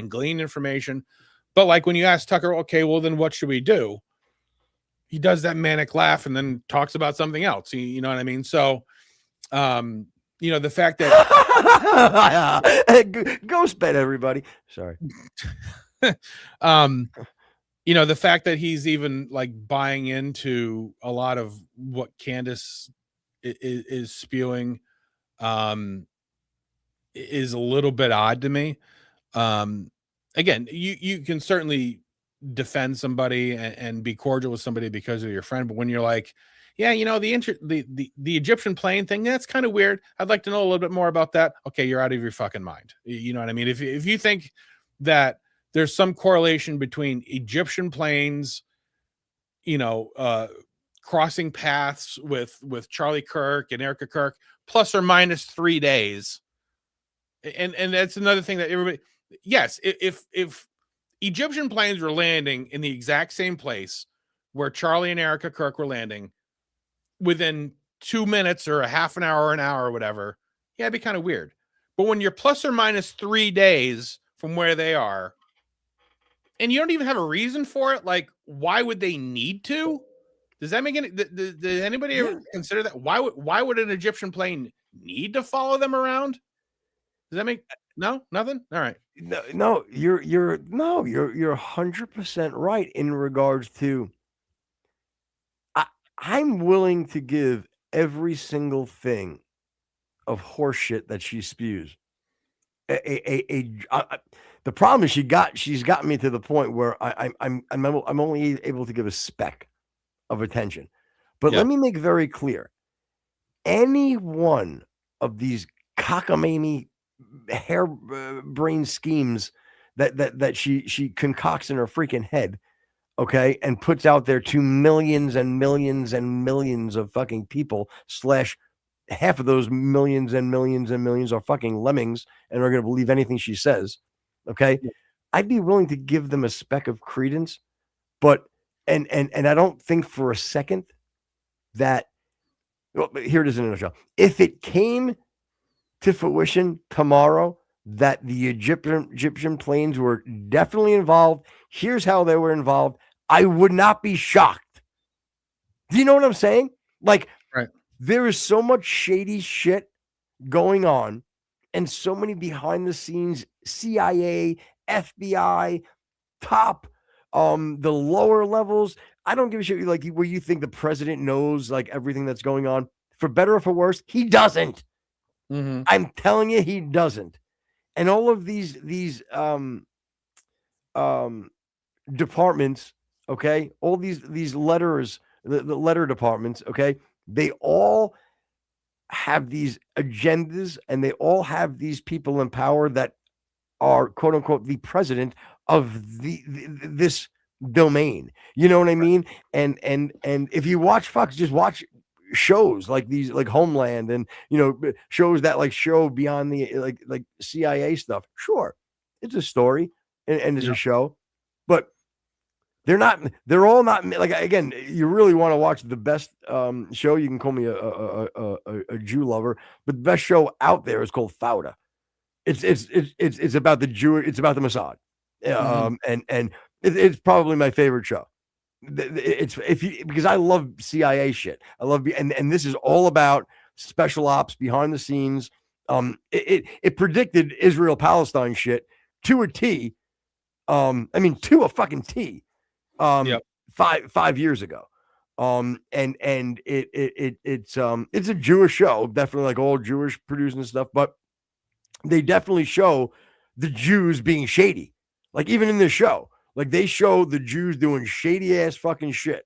glean information. But like when you ask Tucker, okay, well then what should we do? He does that manic laugh and then talks about something else. You know what I mean? So, you know, the fact that ghost bed, everybody. Sorry. You know, the fact that he's even like buying into a lot of what Candace is spewing, is a little bit odd to me. Again, you can certainly defend somebody and be cordial with somebody because of your friend, but when you're like, yeah, you know, the Egyptian plane thing, that's kind of weird. I'd like to know a little bit more about that. Okay, you're out of your fucking mind. You know what I mean? If you think that there's some correlation between Egyptian planes, you know, crossing paths with Charlie Kirk and Erica Kirk, plus or minus 3 days, and that's another thing that everybody. Yes, if Egyptian planes were landing in the exact same place where Charlie and Erica Kirk were landing within 2 minutes or a half an hour or an hour or whatever, yeah, it'd be kind of weird. But when you're plus or minus 3 days from where they are, and you don't even have a reason for it, like, why would they need to? Does that make any? Did anybody ever consider that? Why would an Egyptian plane need to follow them around? Does that make nothing? All right. No, you're 100% right in regards to. I'm willing to give every single thing of horseshit that she spews. The problem is she's gotten me to the point where I'm only able to give a speck of attention. But let me make very clear: any one of these cockamamie harebrained schemes that she concocts in her freaking head, okay, and puts out there to millions and millions and millions of fucking people, / half of those millions and millions and millions are fucking lemmings and are going to believe anything she says, okay? I'd be willing to give them a speck of credence, but and I don't think for a second that, well, here it is in a nutshell. If it came to fruition tomorrow that the Egyptian planes were definitely involved, here's how they were involved, I would not be shocked. Do you know what I'm saying? Like, right. There is so much shady shit going on and so many behind the scenes CIA, FBI, top, the lower levels. I don't give a shit like where you think the president knows like everything that's going on. For better or for worse, he doesn't. Mm-hmm. I'm telling you, he doesn't. And all of these departments, okay, all these letters, the letter departments, okay, they all have these agendas and they all have these people in power that are quote unquote the president of this domain. You know what I mean? And if you watch Fox, just watch shows like these, like Homeland, and you know, shows that like show beyond the like CIA stuff. Sure, it's a story and it's a show, but they're all not like, again, you really want to watch the best show. You can call me a Jew lover, but the best show out there is called Fauda. It's about the Jew. It's about the Mossad, and it's probably my favorite show. It's because I love CIA shit. I love, and this is all about special ops behind the scenes. It predicted Israel-Palestine shit to a T. I mean, to a fucking T. 5 years ago. And it's a Jewish show, definitely, like all Jewish producing stuff, but they definitely show the Jews being shady. Like even in this show, like they show the Jews doing shady ass fucking shit,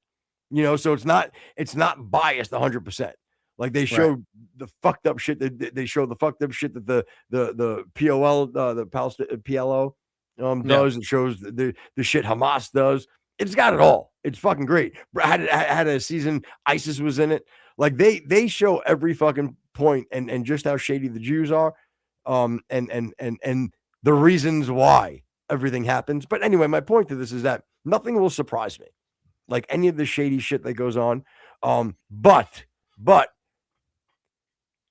you know, so it's not biased 100%. Like they show the fucked up shit that they show the fucked up shit that the POL, the Palestine PLO does. It shows the shit Hamas does. It's got it all. It's fucking great. Had a season ISIS was in it. Like they show every fucking point and just how shady the Jews are, and the reasons why everything happens. But anyway, my point to this is that nothing will surprise me, like any of the shady shit that goes on. But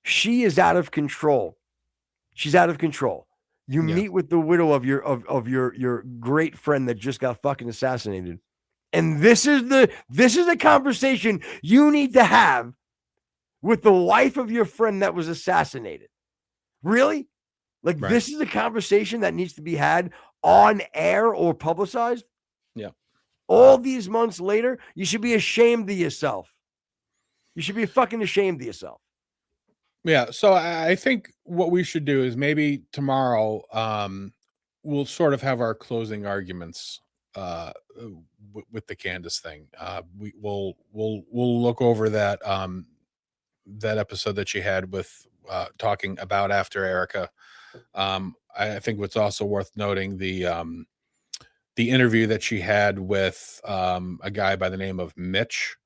She is out of control. She's out of control. You meet with the widow of your great friend that just got fucking assassinated. And this is the conversation you need to have with the wife of your friend that was assassinated. Really? Like, this is a conversation that needs to be had on air or publicized? Yeah. All these months later, you should be ashamed of yourself. You should be fucking ashamed of yourself. Yeah. So I think what we should do is maybe tomorrow we'll sort of have our closing arguments with the Candace thing. We'll look over that that episode that she had with talking about after Erica. I think what's also worth noting the interview that she had with a guy by the name of Mitch,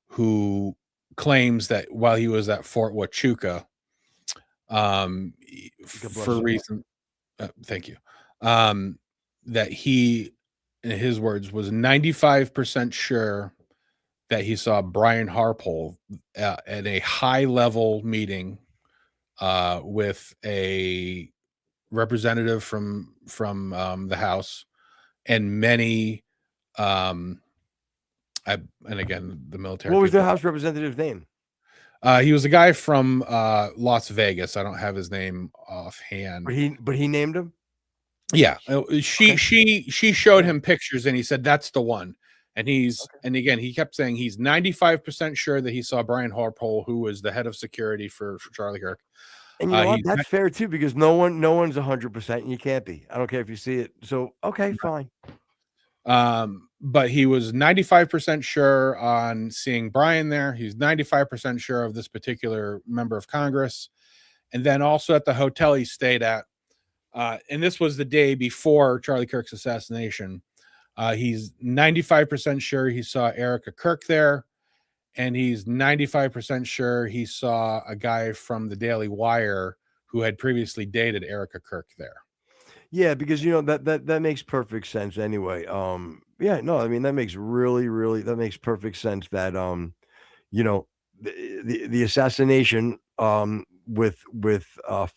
who claims that while he was at Fort Huachuca, for reason, thank you, that he, in his words, was 95% sure that he saw Brian Harpole at a high-level meeting with a representative from the House and many and again, the military. What was the House representative name? He was a guy from Las Vegas. I don't have his name offhand. But he named him? Yeah. She showed him pictures and he said that's the one. And and again, he kept saying he's 95% sure that he saw Brian Harpole, who was the head of security for Charlie Kirk. And you know what? That's fair too, because no one's 100%, and you can't be. I don't care if you see it. So okay, fine. But he was 95% sure on seeing Brian there. He's 95% sure of this particular member of Congress. And then also at the hotel he stayed at, and this was the day before Charlie Kirk's assassination. He's 95% sure he saw Erica Kirk there. And he's 95% sure he saw a guy from the Daily Wire who had previously dated Erica Kirk there. Yeah, because that makes perfect sense anyway. Yeah, no, I mean that makes that makes perfect sense that the assassination with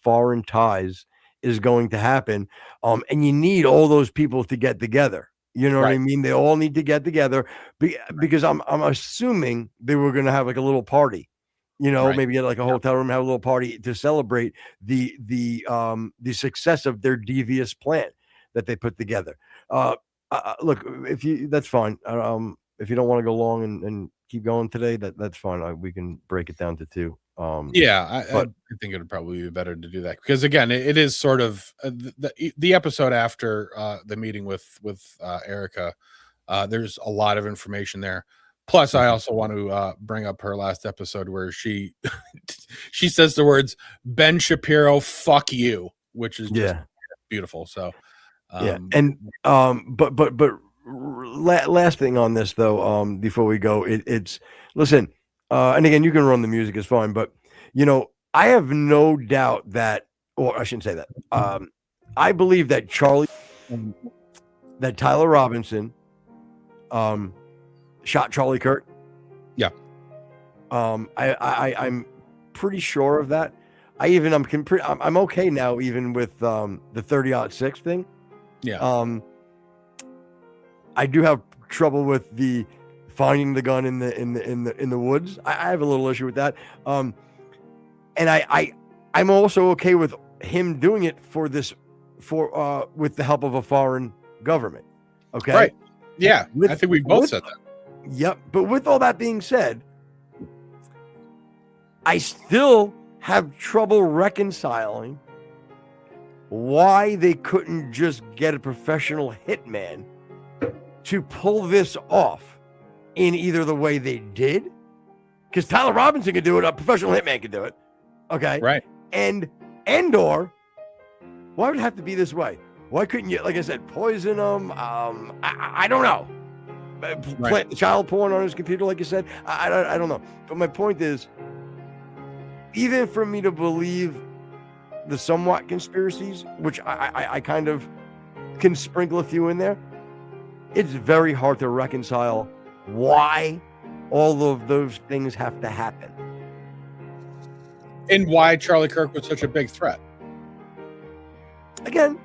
foreign ties is going to happen. And you need all those people to get together. You know what I mean? They all need to get together because I'm assuming they were going to have like a little party, maybe get like a hotel room, have a little party to celebrate the success of their devious plan that they put together. Look, that's fine. If you don't want to go long and keep going today, that's fine. We can break it down to two. I think it would probably be better to do that because again, it is sort of the episode after the meeting with Erica. There's a lot of information there. Plus, I also want to bring up her last episode where she says the words "Ben Shapiro, fuck you," which is just beautiful. So and but last thing on this though, before we go, it's listen. And again, you can run the music, it's fine. But, I have no doubt that, or I shouldn't say that. I believe that Tyler Robinson shot Charlie Kirk. Yeah. I'm pretty sure of that. I'm okay now, even with the 30-06 thing. Yeah. I do have trouble with the finding the gun in the woods. I have a little issue with that. And I'm also okay with him doing it with the help of a foreign government. Okay. Right. Yeah. I think we both said that. Yep. But with all that being said, I still have trouble reconciling why they couldn't just get a professional hitman to pull this off in either the way they did, because Tyler Robinson could do it, a professional hitman could do it. Okay. Right. And/or why would it have to be this way? Why couldn't you, like I said, poison him? I don't know. Plant the child porn on his computer, like you said. I don't know. But my point is, even for me to believe the somewhat conspiracies, which I kind of can sprinkle a few in there, it's very hard to reconcile why all of those things have to happen. And why Charlie Kirk was such a big threat. Again,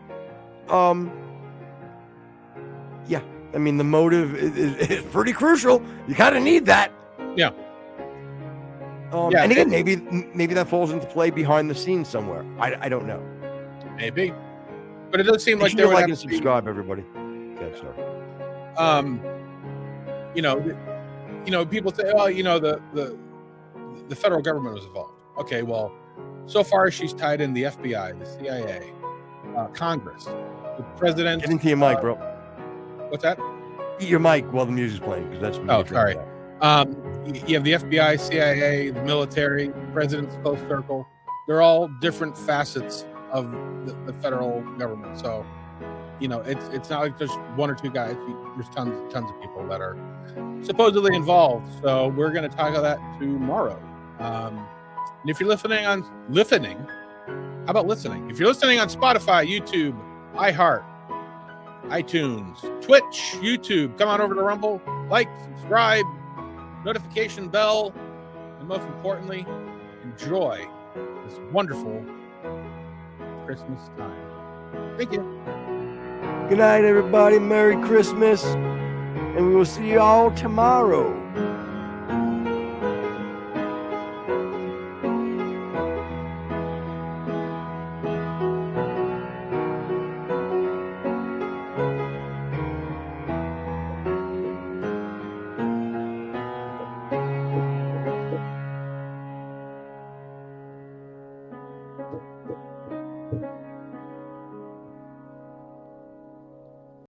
yeah. I mean, the motive is pretty crucial. You kind of need that. Yeah. And again, maybe that falls into play behind the scenes somewhere. I don't know. Maybe, but it does seem like there would like have and to be, subscribe, everybody. Okay, sorry. People say, oh, the federal government was involved. Okay, well, so far she's tied in the FBI, the CIA, Congress, the president. Get into your mic, bro. What's that? Eat your mic while the music's playing, because that's. Oh, sorry. You have the FBI, CIA, the military, president's close circle. They're all different facets of the federal government. So, it's not like just one or two guys. There's tons of people that are supposedly involved. So we're going to tackle that tomorrow. And if you're listening, how about listening? If you're listening on Spotify, YouTube, iHeart, iTunes, Twitch, YouTube, come on over to Rumble, like, subscribe, notification bell, and most importantly, enjoy this wonderful Christmas time. Thank you. Good night, everybody. Merry Christmas. And we will see you all tomorrow.